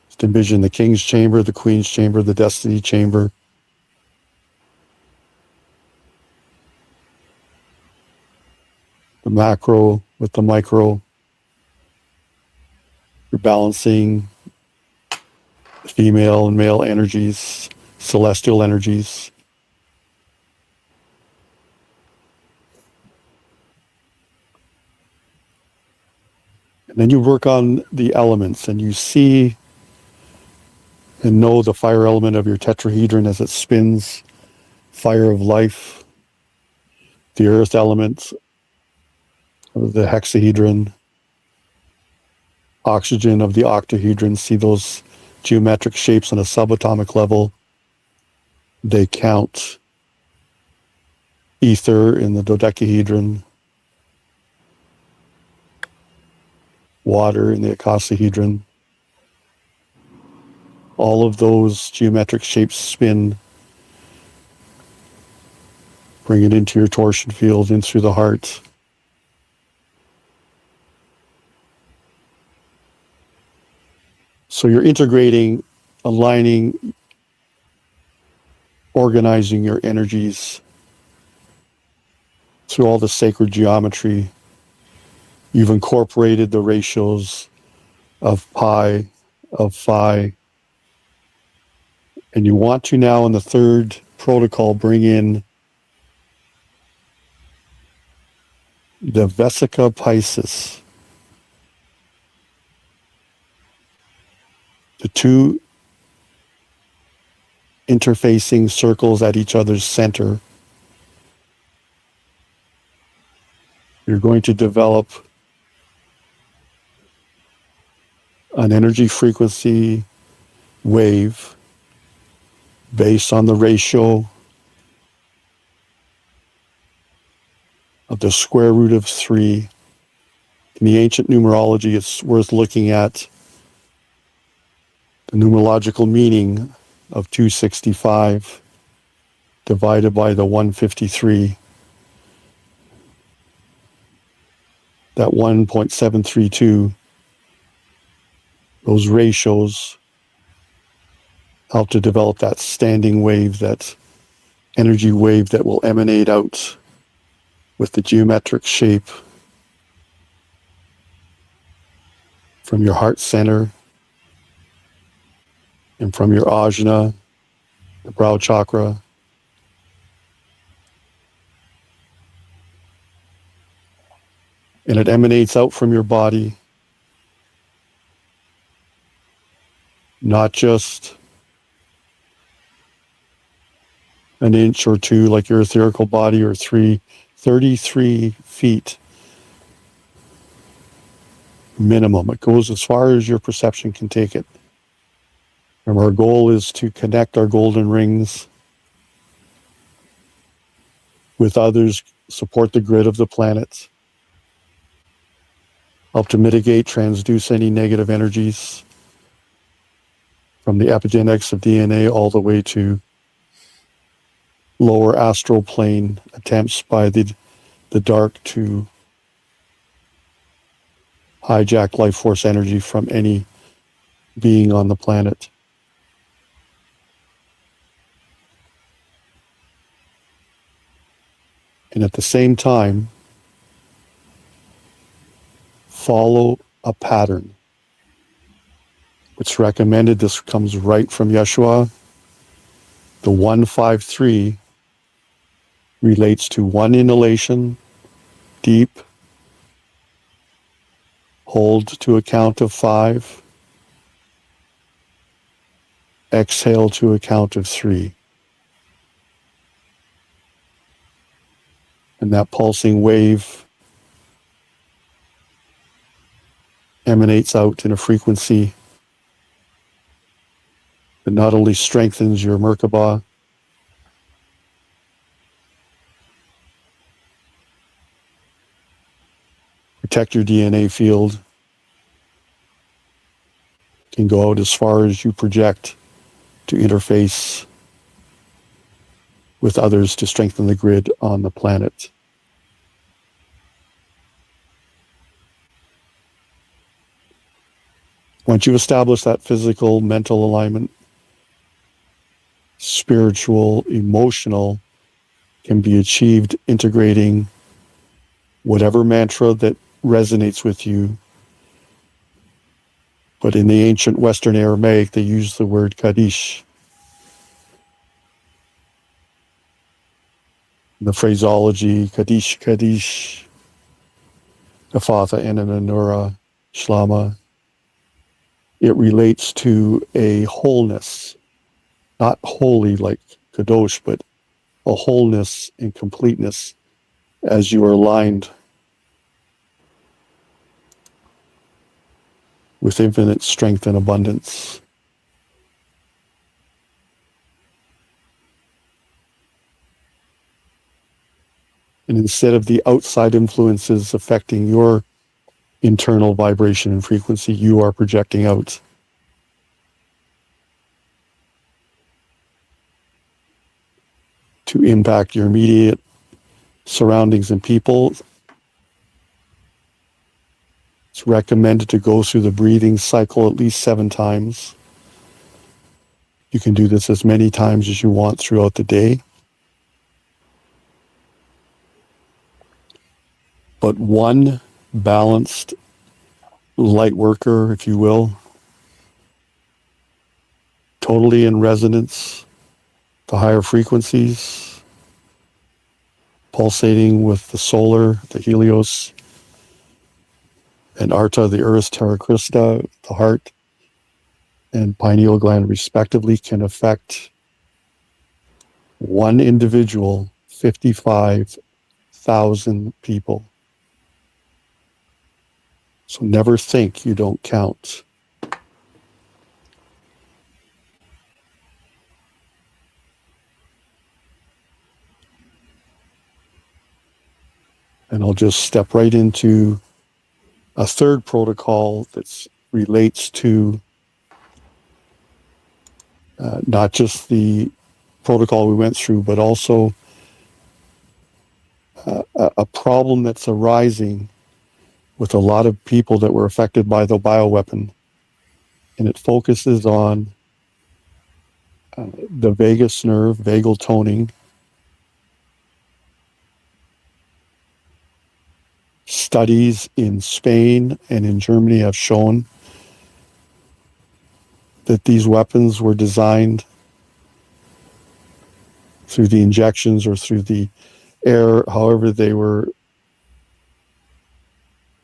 Just envision the king's chamber, the queen's chamber, the destiny chamber. The macro with the micro. You're balancing female and male energies, celestial energies. And then you work on the elements and you see and know the fire element of your tetrahedron as it spins, fire of life, the earth element of the hexahedron, oxygen of the octahedron. See those geometric shapes on a subatomic level. They count. Ether in the dodecahedron, water in the icosahedron. All of those geometric shapes spin. Bring it into your torsion field, in through the heart. So you're integrating, aligning, organizing your energies through all the sacred geometry. You've incorporated the ratios of pi, of phi, and you want to now in the third protocol bring in the vesica piscis, the two interfacing circles at each other's center. You're going to develop an energy frequency wave based on the ratio of the square root of 3. In the ancient numerology, it's worth looking at the numerological meaning of 265 divided by the 153. That 1.732, those ratios help to develop that standing wave, that energy wave that will emanate out with the geometric shape from your heart center and from your ajna, the brow chakra. And it emanates out from your body, not just an inch or two like your etherical body, or 33 feet minimum. It goes as far as your perception can take it. And our goal is to connect our golden rings with others, support the grid of the planet, help to mitigate, transduce any negative energies from the epigenetics of DNA all the way to lower astral plane attempts by the dark to hijack life force energy from any being on the planet. And at the same time, follow a pattern. It's recommended, this comes right from Yeshua. The 153 relates to one inhalation, deep, hold to a count of 5, exhale to a count of 3. And that pulsing wave emanates out in a frequency that not only strengthens your Merkaba, protect your DNA field, can go out as far as you project to interface with others to strengthen the grid on the planet. Once you establish that physical, mental alignment, spiritual, emotional can be achieved integrating whatever mantra that resonates with you. But in the ancient Western Aramaic, they use the word kadish. The phraseology, kadish, kadish, Ephatha, Ananura, Shlama, it relates to a wholeness, not holy like kadosh, but a wholeness and completeness as you are aligned with infinite strength and abundance. And instead of the outside influences affecting your internal vibration and frequency, you are projecting out. To impact your immediate surroundings and people. It's recommended to go through the breathing cycle at least 7 times. You can do this as many times as you want throughout the day. But one balanced light worker, if you will, totally in resonance, the higher frequencies, pulsating with the solar, the Helios, and Arta, the earth, Terra Christa, the heart, and pineal gland respectively, can affect one individual, 55,000 people. So never think you don't count. And I'll just step right into a third protocol that relates to not just the protocol we went through, but also a problem that's arising with a lot of people that were affected by the bioweapon. And it focuses on the vagus nerve, vagal toning. Studies in Spain and in Germany have shown that these weapons were designed through the injections or through the air, however they were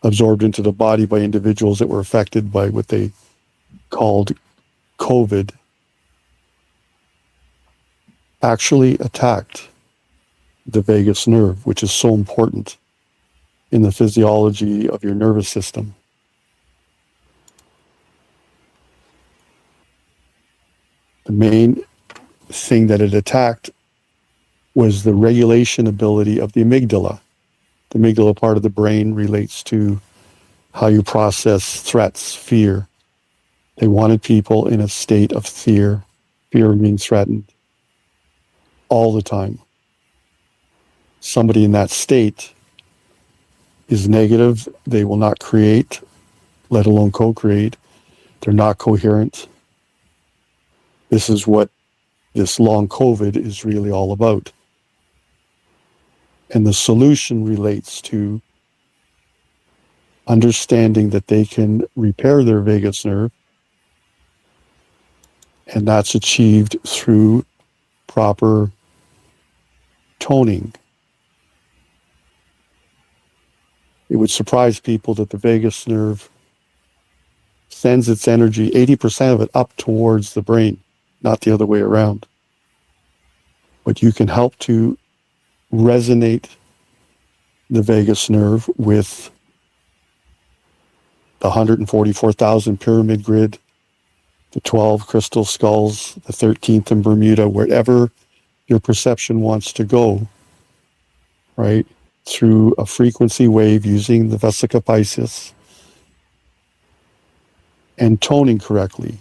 absorbed into the body by individuals that were affected by what they called COVID, actually attacked the vagus nerve, which is so important in the physiology of your nervous system. The main thing that it attacked was the regulation ability of the amygdala. The amygdala part of the brain relates to how you process threats, fear. They wanted people in a state of fear of being threatened all the time. Somebody in that state is negative. They will not create, let alone co-create. They're not coherent. This is what this long COVID is really all about. And the solution relates to understanding that they can repair their vagus nerve, and that's achieved through proper toning. It would surprise people that the vagus nerve sends its energy, 80% of it, up towards the brain, not the other way around. But you can help to resonate the vagus nerve with the 144,000 pyramid grid, the 12 crystal skulls, the 13th in Bermuda, wherever your perception wants to go, right? Through a frequency wave using the Vesica Pisces and toning correctly.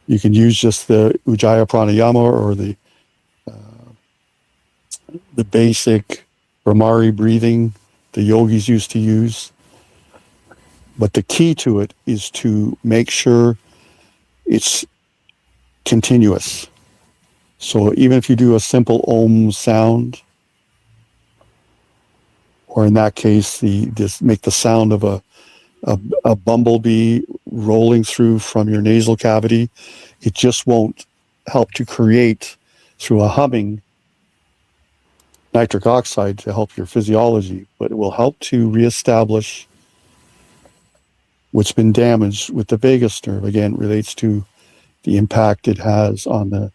You can use just the Ujjayi Pranayama or the basic Brahmari breathing the yogis used to use. But the key to it is to make sure it's continuous. So even if you do a simple Om sound, or in that case, just make the sound of a bumblebee rolling through from your nasal cavity, it just won't help to create through a humming nitric oxide to help your physiology, but it will help to reestablish what's been damaged with the vagus nerve. Again, it relates to the impact it has on the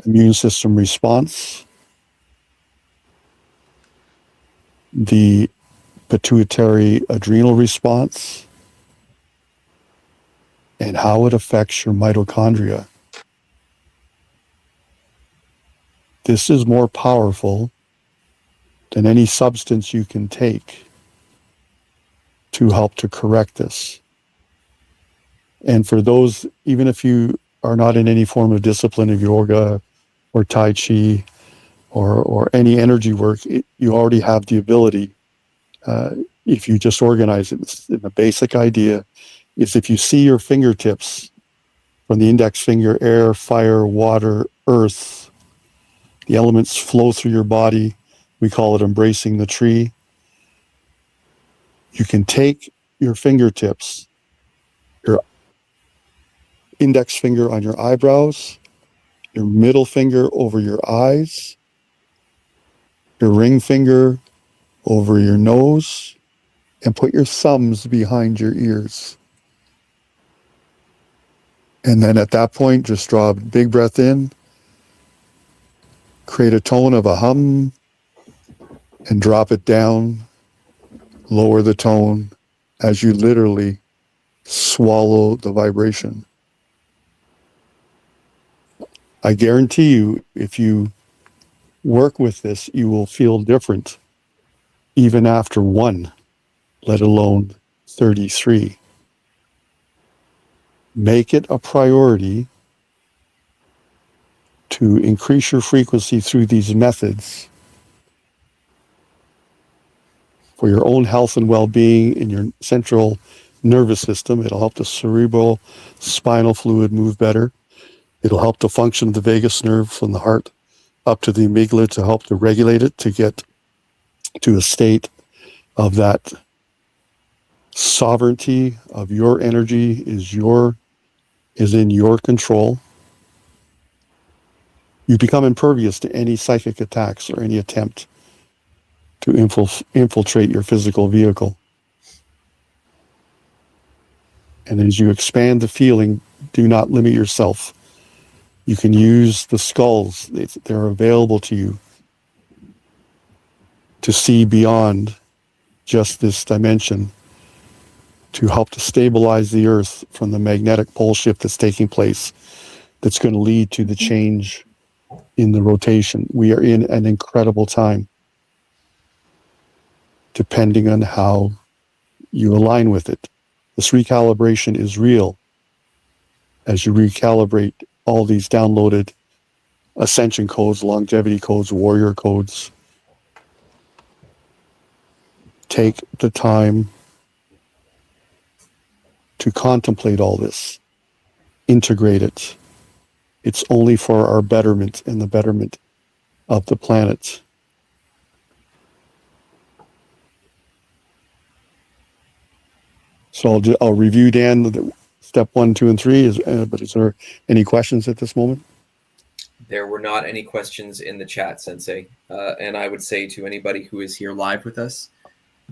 immune system response, the pituitary adrenal response, and how it affects your mitochondria. This is more powerful than any substance you can take to help to correct this. And for those, even if you are not in any form of discipline of yoga or Tai Chi or any energy work, you already have the ability, if you just organize it. The basic idea is if you see your fingertips from the index finger, air, fire, water, earth, the elements flow through your body. We call it embracing the tree. You can take your fingertips, your index finger on your eyebrows, your middle finger over your eyes, your ring finger over your nose, and put your thumbs behind your ears. And then at that point, just draw a big breath in, create a tone of a hum, and drop it down, lower the tone as you literally swallow the vibration. I guarantee you, if you work with this, you will feel different even after 1, let alone 33. Make it a priority to increase your frequency through these methods for your own health and well-being in your central nervous system. It'll help the cerebral spinal fluid move better. It'll help the function of the vagus nerve from the heart up to the amygdala to help to regulate it, to get to a state of that sovereignty of your energy is in your control. You become impervious to any psychic attacks or any attempt to infiltrate your physical vehicle. And as you expand the feeling, do not limit yourself. You can use the skulls. They're available to you to see beyond just this dimension, to help to stabilize the earth from the magnetic pole shift that's taking place, that's going to lead to the change in the rotation. We are in an incredible time, depending on how you align with it. This recalibration is real as you recalibrate all these downloaded ascension codes, longevity codes, warrior codes. Take the time to contemplate all this, integrate it. It's only for our betterment and the betterment of the planet. So I'll review, Dan, step 1, 2, and 3. But is there any questions at this moment? There were not any questions in the chat, Sensei. And I would say to anybody who is here live with us,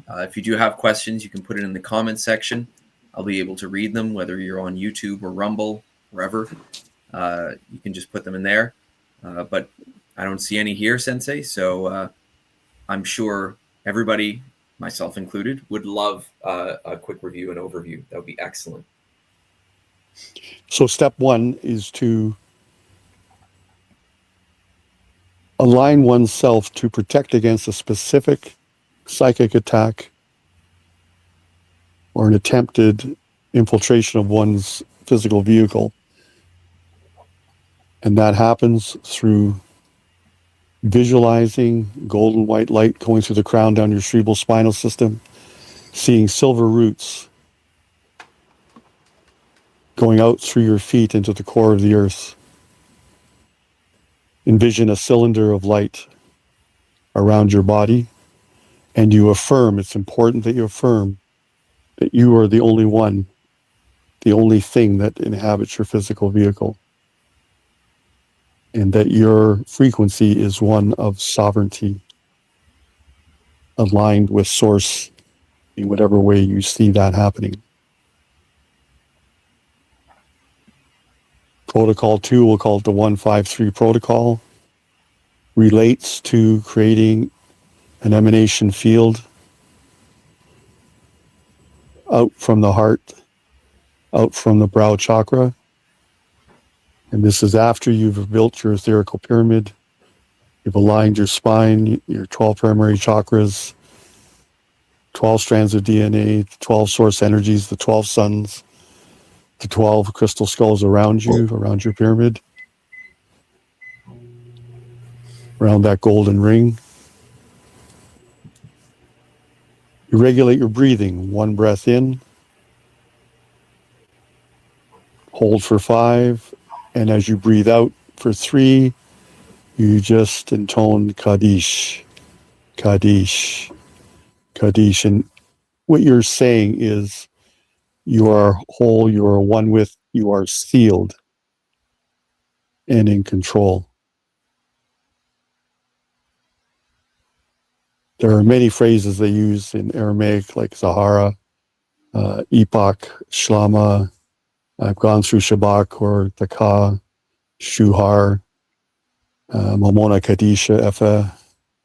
if you do have questions, you can put it in the comment section. I'll be able to read them, whether you're on YouTube or Rumble, wherever. You can just put them in there. But I don't see any here, Sensei. So I'm sure everybody myself included, would love a quick review and overview. That would be excellent. So step one is to align oneself to protect against a specific psychic attack or an attempted infiltration of one's physical vehicle. And that happens through visualizing golden white light going through the crown down your cerebral spinal system, seeing silver roots going out through your feet into the core of the earth. Envision a cylinder of light around your body, and you affirm, it's important that you affirm that you are the only one, the only thing that inhabits your physical vehicle, and that your frequency is one of sovereignty, aligned with source in whatever way you see that happening. Protocol 2, we'll call it the 153 protocol, relates to creating an emanation field out from the heart, out from the brow chakra. And this is after you've built your etherical pyramid, you've aligned your spine, your 12 primary chakras, 12 strands of DNA, 12 source energies, the 12 suns, the 12 crystal skulls around you, around your pyramid, around that golden ring. You regulate your breathing, 1 breath in, hold for 5, and as you breathe out for 3, you just intone kadish, kadish, kadish. And what you're saying is, you are whole, you are one with, you are sealed and in control. There are many phrases they use in Aramaic, like Zahara, Epoch, Shlama. I've gone through Shabak or Taka, Shuhar, Momona Kadisha, Efa,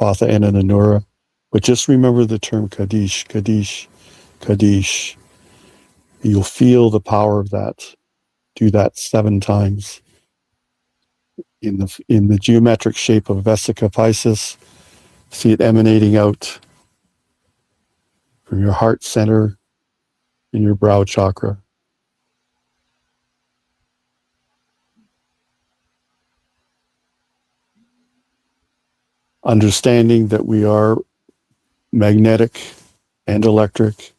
Patha, and Anura. But just remember the term kadish, kadish, kadish. You'll feel the power of that. Do that 7 times. In the geometric shape of Vesica Pisces, see it emanating out from your heart center in your brow chakra. Understanding that we are magnetic and electric.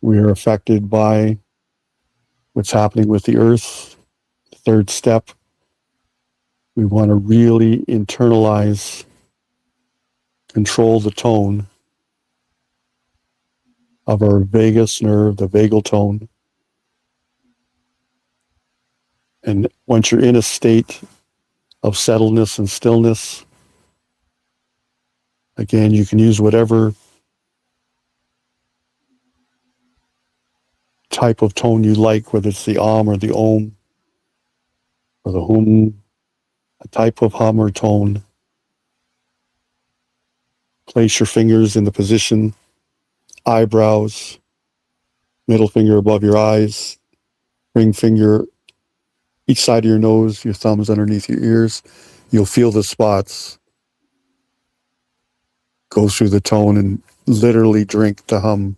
We are affected by what's happening with the earth. The 3rd step, we want to really internalize, control the tone of our vagus nerve, the vagal tone. And once you're in a state of settledness and stillness, again, you can use whatever type of tone you like, whether it's the or the om or the hum, a type of hum or tone. Place your fingers in the position, eyebrows, middle finger above your eyes, ring finger each side of your nose, your thumbs underneath your ears. You'll feel the spots go through the tone and literally drink the hum.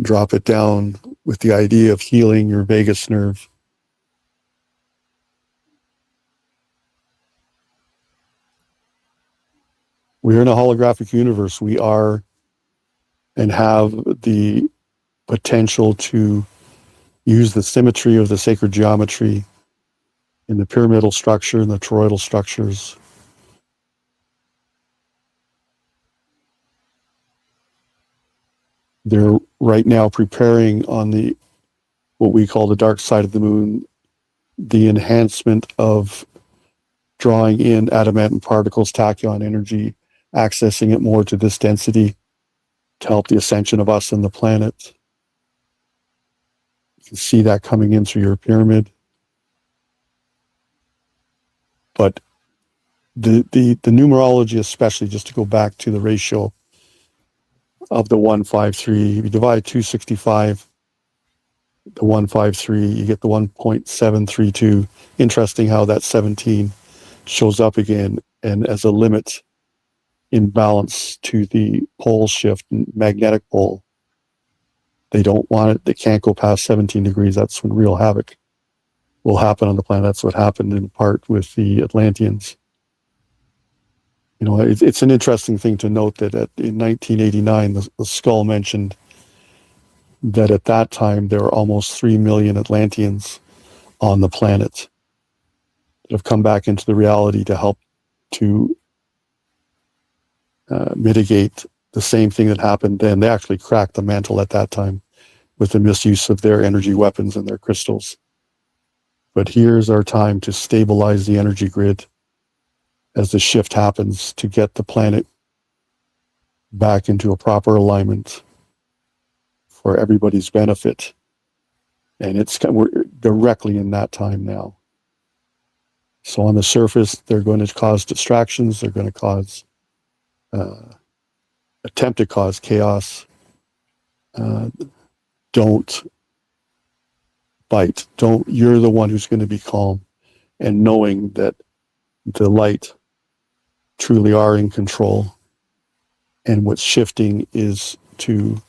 Drop it down with the idea of healing your vagus nerve. We're in a holographic universe. We are and have the potential to use the symmetry of the sacred geometry in the pyramidal structure and the toroidal structures. They're right now preparing on the what we call the dark side of the moon, the enhancement of drawing in adamantine particles, tachyon energy, accessing it more to this density to help the ascension of us and the planet. You can see that coming in through your pyramid. But the numerology, especially, just to go back to the ratio, of the 153. If you divide 265, the 153, you get the 1.732. Interesting how that 17 shows up again, and as a limit in balance to the pole shift, magnetic pole. They don't want it. They can't go past 17 degrees. That's when real havoc will happen on the planet. That's what happened in part with the Atlanteans. You know, it's an interesting thing to note that in 1989, the skull mentioned that at that time there were almost 3 million Atlanteans on the planet that have come back into the reality to help to mitigate the same thing that happened then. They actually cracked the mantle at that time with the misuse of their energy weapons and their crystals. But here's our time to stabilize the energy grid as the shift happens to get the planet back into a proper alignment for everybody's benefit. And we're directly in that time now. So on the surface, they're going to cause distractions. They're going to attempt to cause chaos. Don't bite. You're the one who's going to be calm, and knowing that the light truly are in control, and what's shifting is to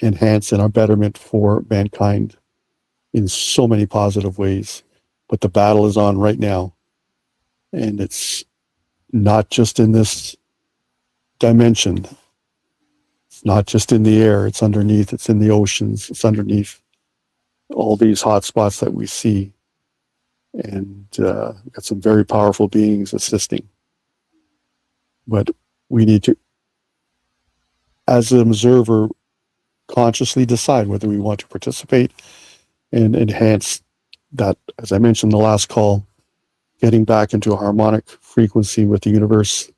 enhance and our betterment for mankind in so many positive ways. But the battle is on right now, and it's not just in this dimension. It's not just in the air. It's underneath. It's in the oceans. It's underneath all these hot spots that we see. And we've got some very powerful beings assisting. But we need to, as an observer, consciously decide whether we want to participate and enhance that, as I mentioned in the last call, getting back into a harmonic frequency with the universe,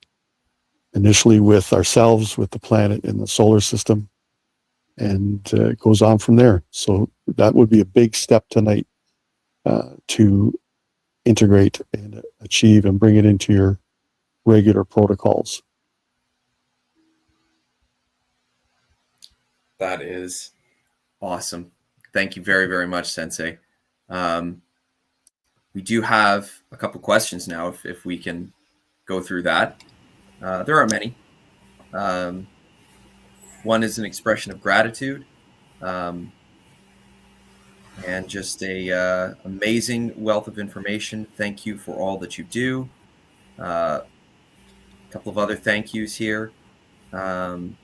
initially with ourselves, with the planet and the solar system, and it goes on from there. So that would be a big step tonight to integrate and achieve and bring it into your regular protocols. That is awesome. Thank you very, very much, Sensei. We do have a couple questions now, if we can go through that. There aren't many. One is an expression of gratitude, and just a amazing wealth of information. Thank you for all that you do. A couple of other thank yous here. And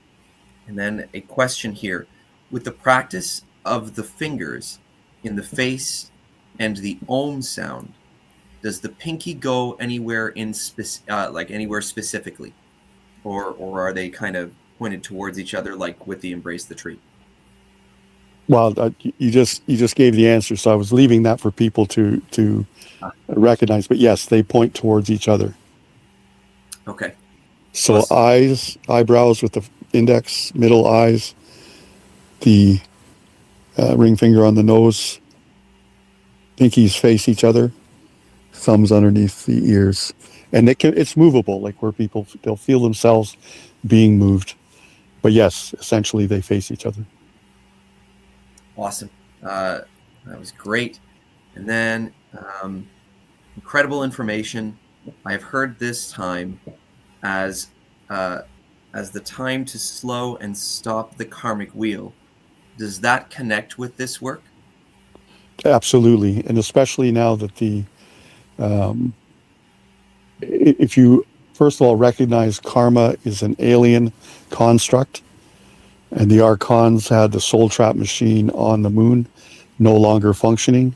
then a question here. With the practice of the fingers in the face and the Om sound, does the pinky go anywhere like anywhere specifically, or are they kind of pointed towards each other, like with the embrace the tree? Well, you just gave the answer, so I was leaving that for people to recognize. But yes, they point towards each other. Okay. So eyebrows with the index, middle eyes, the ring finger on the nose, pinkies face each other, thumbs underneath the ears, and it's movable, like where they'll feel themselves being moved. But yes, essentially they face each other. Awesome. That was great. And then incredible information. I've heard this time as the time to slow and stop the karmic wheel. Does that connect with this work? Absolutely, and especially now that if you first of all recognize karma is an alien construct, and the archons had the soul trap machine on the moon no longer functioning.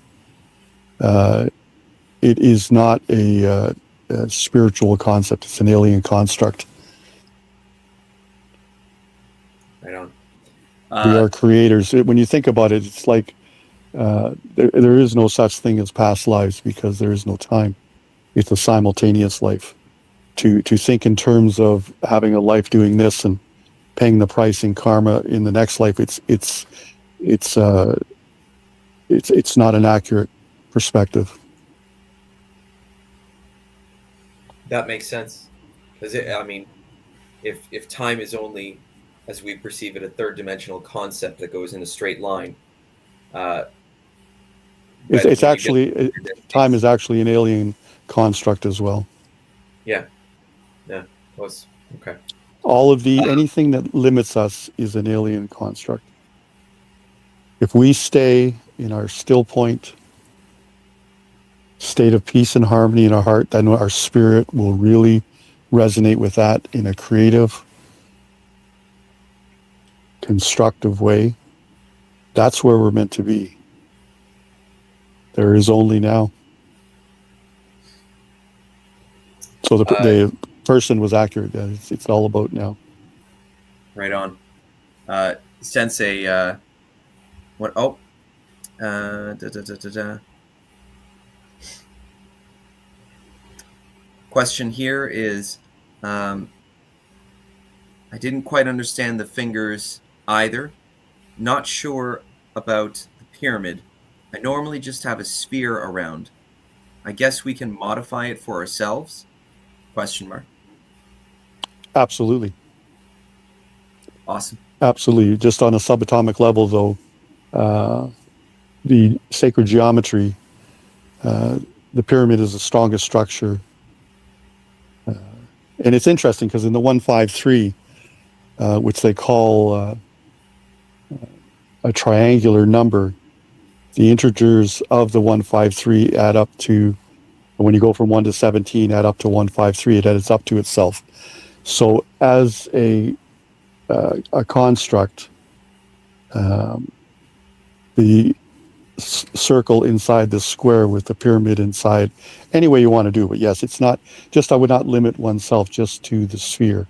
It is not a spiritual concept. It's an alien construct. Right on. We are creators. When you think about it, it's like there is no such thing as past lives because there is no time. It's a simultaneous life. To think in terms of having a life doing this and paying the price in karma in the next life, it's not an accurate perspective. That makes sense. Because if time is only as we perceive it, a third dimensional concept that goes in a straight line. It's actually, time is actually an alien construct as well. Yeah. Okay. All of anything that limits us is an alien construct. If we stay in our still point, state of peace and harmony in our heart, then our spirit will really resonate with that in a creative, constructive way. That's where we're meant to be. There is only now. So the person was accurate. It's all about now. Right on. Sensei, what? Oh. Question here is, I didn't quite understand the fingers either. Not sure about the pyramid. I normally just have a sphere around. I guess we can modify it for ourselves? Question mark. Absolutely. Awesome. Absolutely. Just on a subatomic level, though, the sacred geometry, the pyramid is the strongest structure. And it's interesting because in the 153, which they call a triangular number, the integers of the 153 add up to, when you go from 1 to 17, add up to 153, it adds up to itself. So as a construct, the circle inside the square with the pyramid inside, any way you want to do it. But yes, it's not just, I would not limit oneself just to the sphere.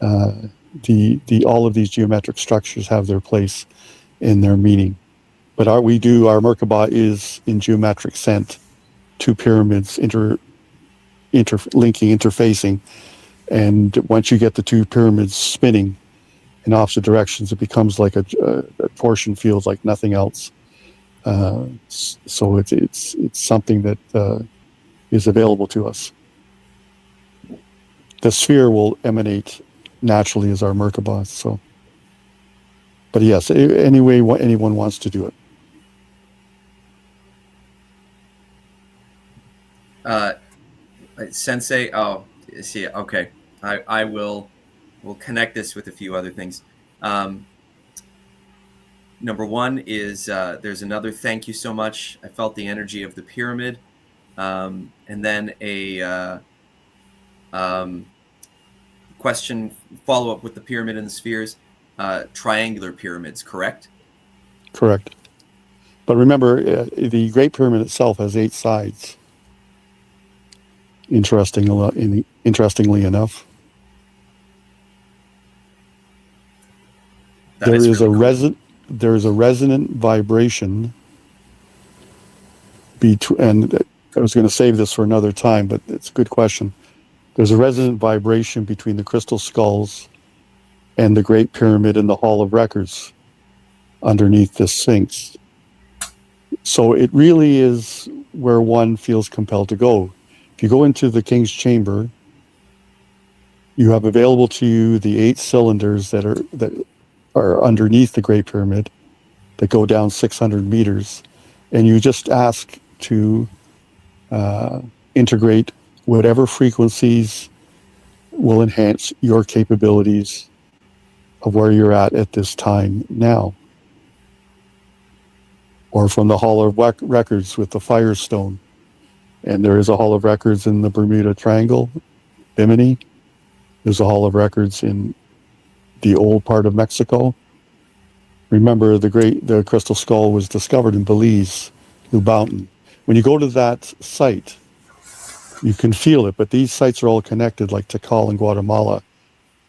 All of these geometric structures have their place in their meaning. But our Merkabah is in geometric sense, two pyramids interfacing. And once you get the two pyramids spinning in opposite directions, it becomes like a torsion field like nothing else. So it's something that is available to us. The sphere will emanate naturally as our Merkabah. So, but yes, any way anyone wants to do it. Sensei, oh, see, okay. I will connect this with a few other things. Number one is there's another thank you so much. I felt the energy of the pyramid. And then a question, follow up with the pyramid and the spheres. Triangular pyramids, correct? Correct. But remember, the Great Pyramid itself has 8 sides. Interestingly enough, there is really a resonant vibration between. And I was going to save this for another time, but it's a good question. There's a resonant vibration between the crystal skulls and the Great Pyramid in the Hall of Records underneath the Sphinx. So it really is where one feels compelled to go. If you go into the King's Chamber, you have available to you the 8 cylinders that are underneath the Great Pyramid that go down 600 meters, and you just ask to integrate whatever frequencies will enhance your capabilities of where you're at this time now. Or from the Hall of Records with the Firestone. And there is a Hall of Records in the Bermuda Triangle, Bimini. There's a Hall of Records in the old part of Mexico. Remember, the crystal skull was discovered in Belize, Lubautin. When you go to that site, you can feel it, but these sites are all connected, like Tikal in Guatemala.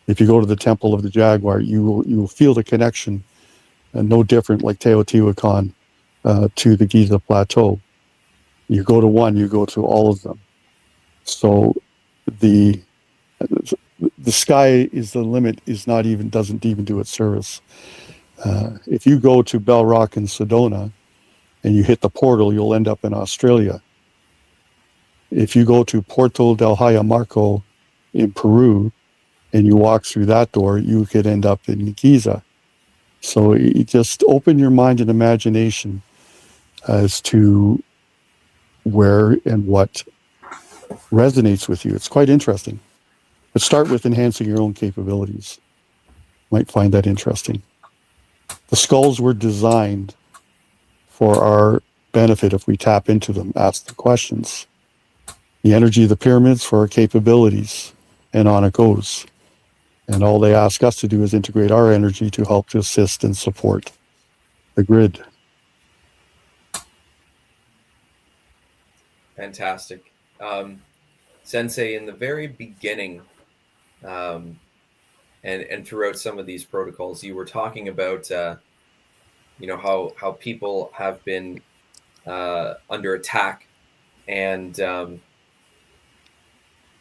If you go to the Temple of the Jaguar, you will feel the connection, and no different like Teotihuacan to the Giza Plateau. You go to one, you go to all of them. So the sky is the limit doesn't even do its service. If you go to Bell Rock in Sedona and you hit the portal, you'll end up in Australia. If you go to Puerto del Hayamarco in Peru and you walk through that door, you could end up in Giza. So you just open your mind and imagination as to where and what resonates with you. It's quite interesting. But start with enhancing your own capabilities. You might find that interesting. The skulls were designed for our benefit if we tap into them, ask the questions. The energy of the pyramids for our capabilities, and on it goes. And all they ask us to do is integrate our energy to help to assist and support the grid. Fantastic. Sensei, in the very beginning, and throughout some of these protocols, you were talking about how people have been under attack, and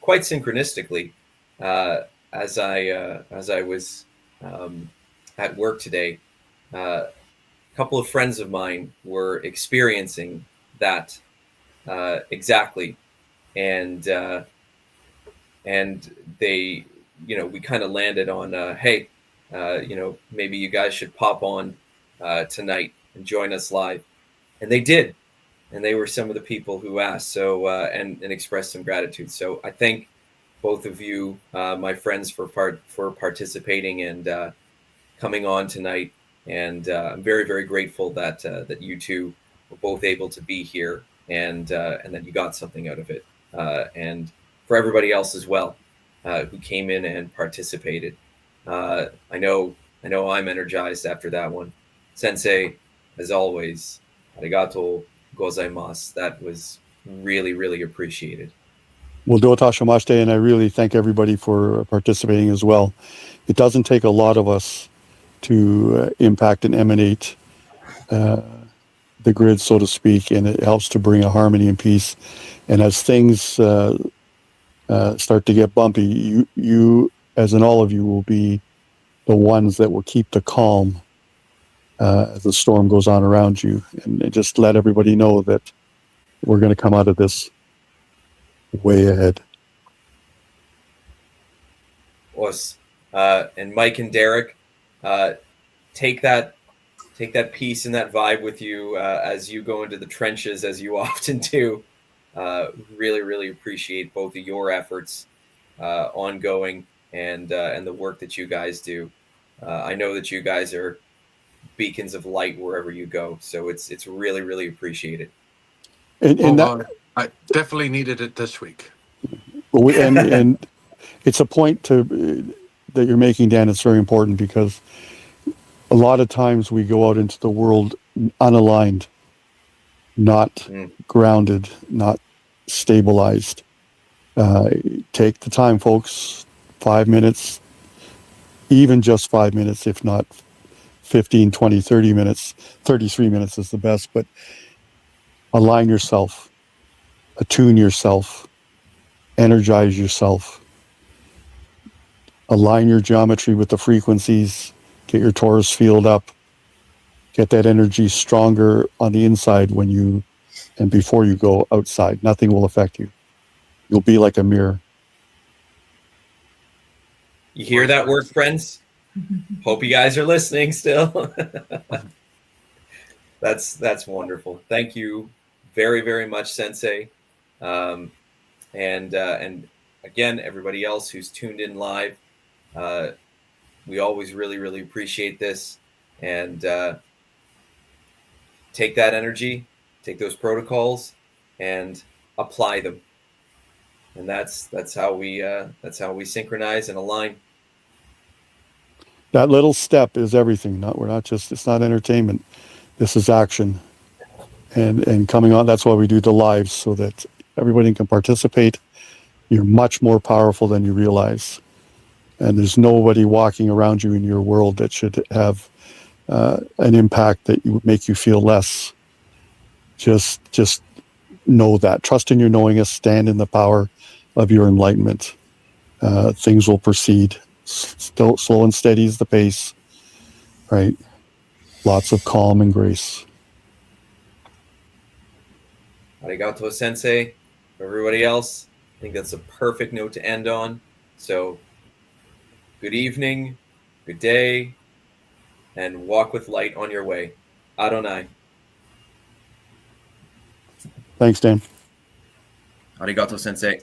quite synchronistically, as I was at work today, a couple of friends of mine were experiencing that exactly, and they, we kind of landed on, hey, maybe you guys should pop on tonight and join us live, and they did, and they were some of the people who asked, so and expressed some gratitude. So I thank both of you, my friends, for participating and coming on tonight, and I'm very, very grateful that that you two were both able to be here, and that you got something out of it, and for everybody else as well who came in and participated. I know I'm energized after that one. Sensei, as always, arigato gozaimasu. That was really, really appreciated. Well, do tashamashite, and I really thank everybody for participating as well. It doesn't take a lot of us to impact and emanate the grid, so to speak, and it helps to bring a harmony and peace. And as things start to get bumpy, you, as in all of you, will be the ones that will keep the calm as the storm goes on around you, and just let everybody know that we're going to come out of this way ahead. Us, and Mike and Derek, take that peace and that vibe with you as you go into the trenches, as you often do. Really, really appreciate both of your efforts, ongoing, and the work that you guys do. I know that you guys are beacons of light wherever you go, so it's really, really appreciated. And I definitely needed it this week. And it's a point that you're making, Dan. It's very important because a lot of times we go out into the world unaligned, not grounded, not stabilized. Take the time, folks. 5 minutes, even just 5 minutes, if not 15, 20, 30 minutes. 33 minutes is the best, but align yourself, attune yourself, energize yourself, align your geometry with the frequencies, get your torus field up, get that energy stronger on the inside when you and before you go outside. Nothing will affect you. You'll be like a mirror. You hear that word, friends? Hope you guys are listening still. That's wonderful. Thank you very, very much, Sensei. And again, everybody else who's tuned in live, we always really, really appreciate this. And take that energy, take those protocols, and apply them. And that's how we synchronize and align. That little step is everything. It's not entertainment. This is action. And coming on, that's why we do the lives, so that everybody can participate. You're much more powerful than you realize. And there's nobody walking around you in your world that should have an impact that would make you feel less. Just know that. Trust in your knowingness. Stand in the power of your enlightenment. Things will proceed. Still, slow and steady is the pace, right? Lots of calm and grace. Arigato, Sensei. For everybody else, I think that's a perfect note to end on. So good evening, good day, and walk with light on your way. Adonai. Thanks, Dan. Arigato, Sensei.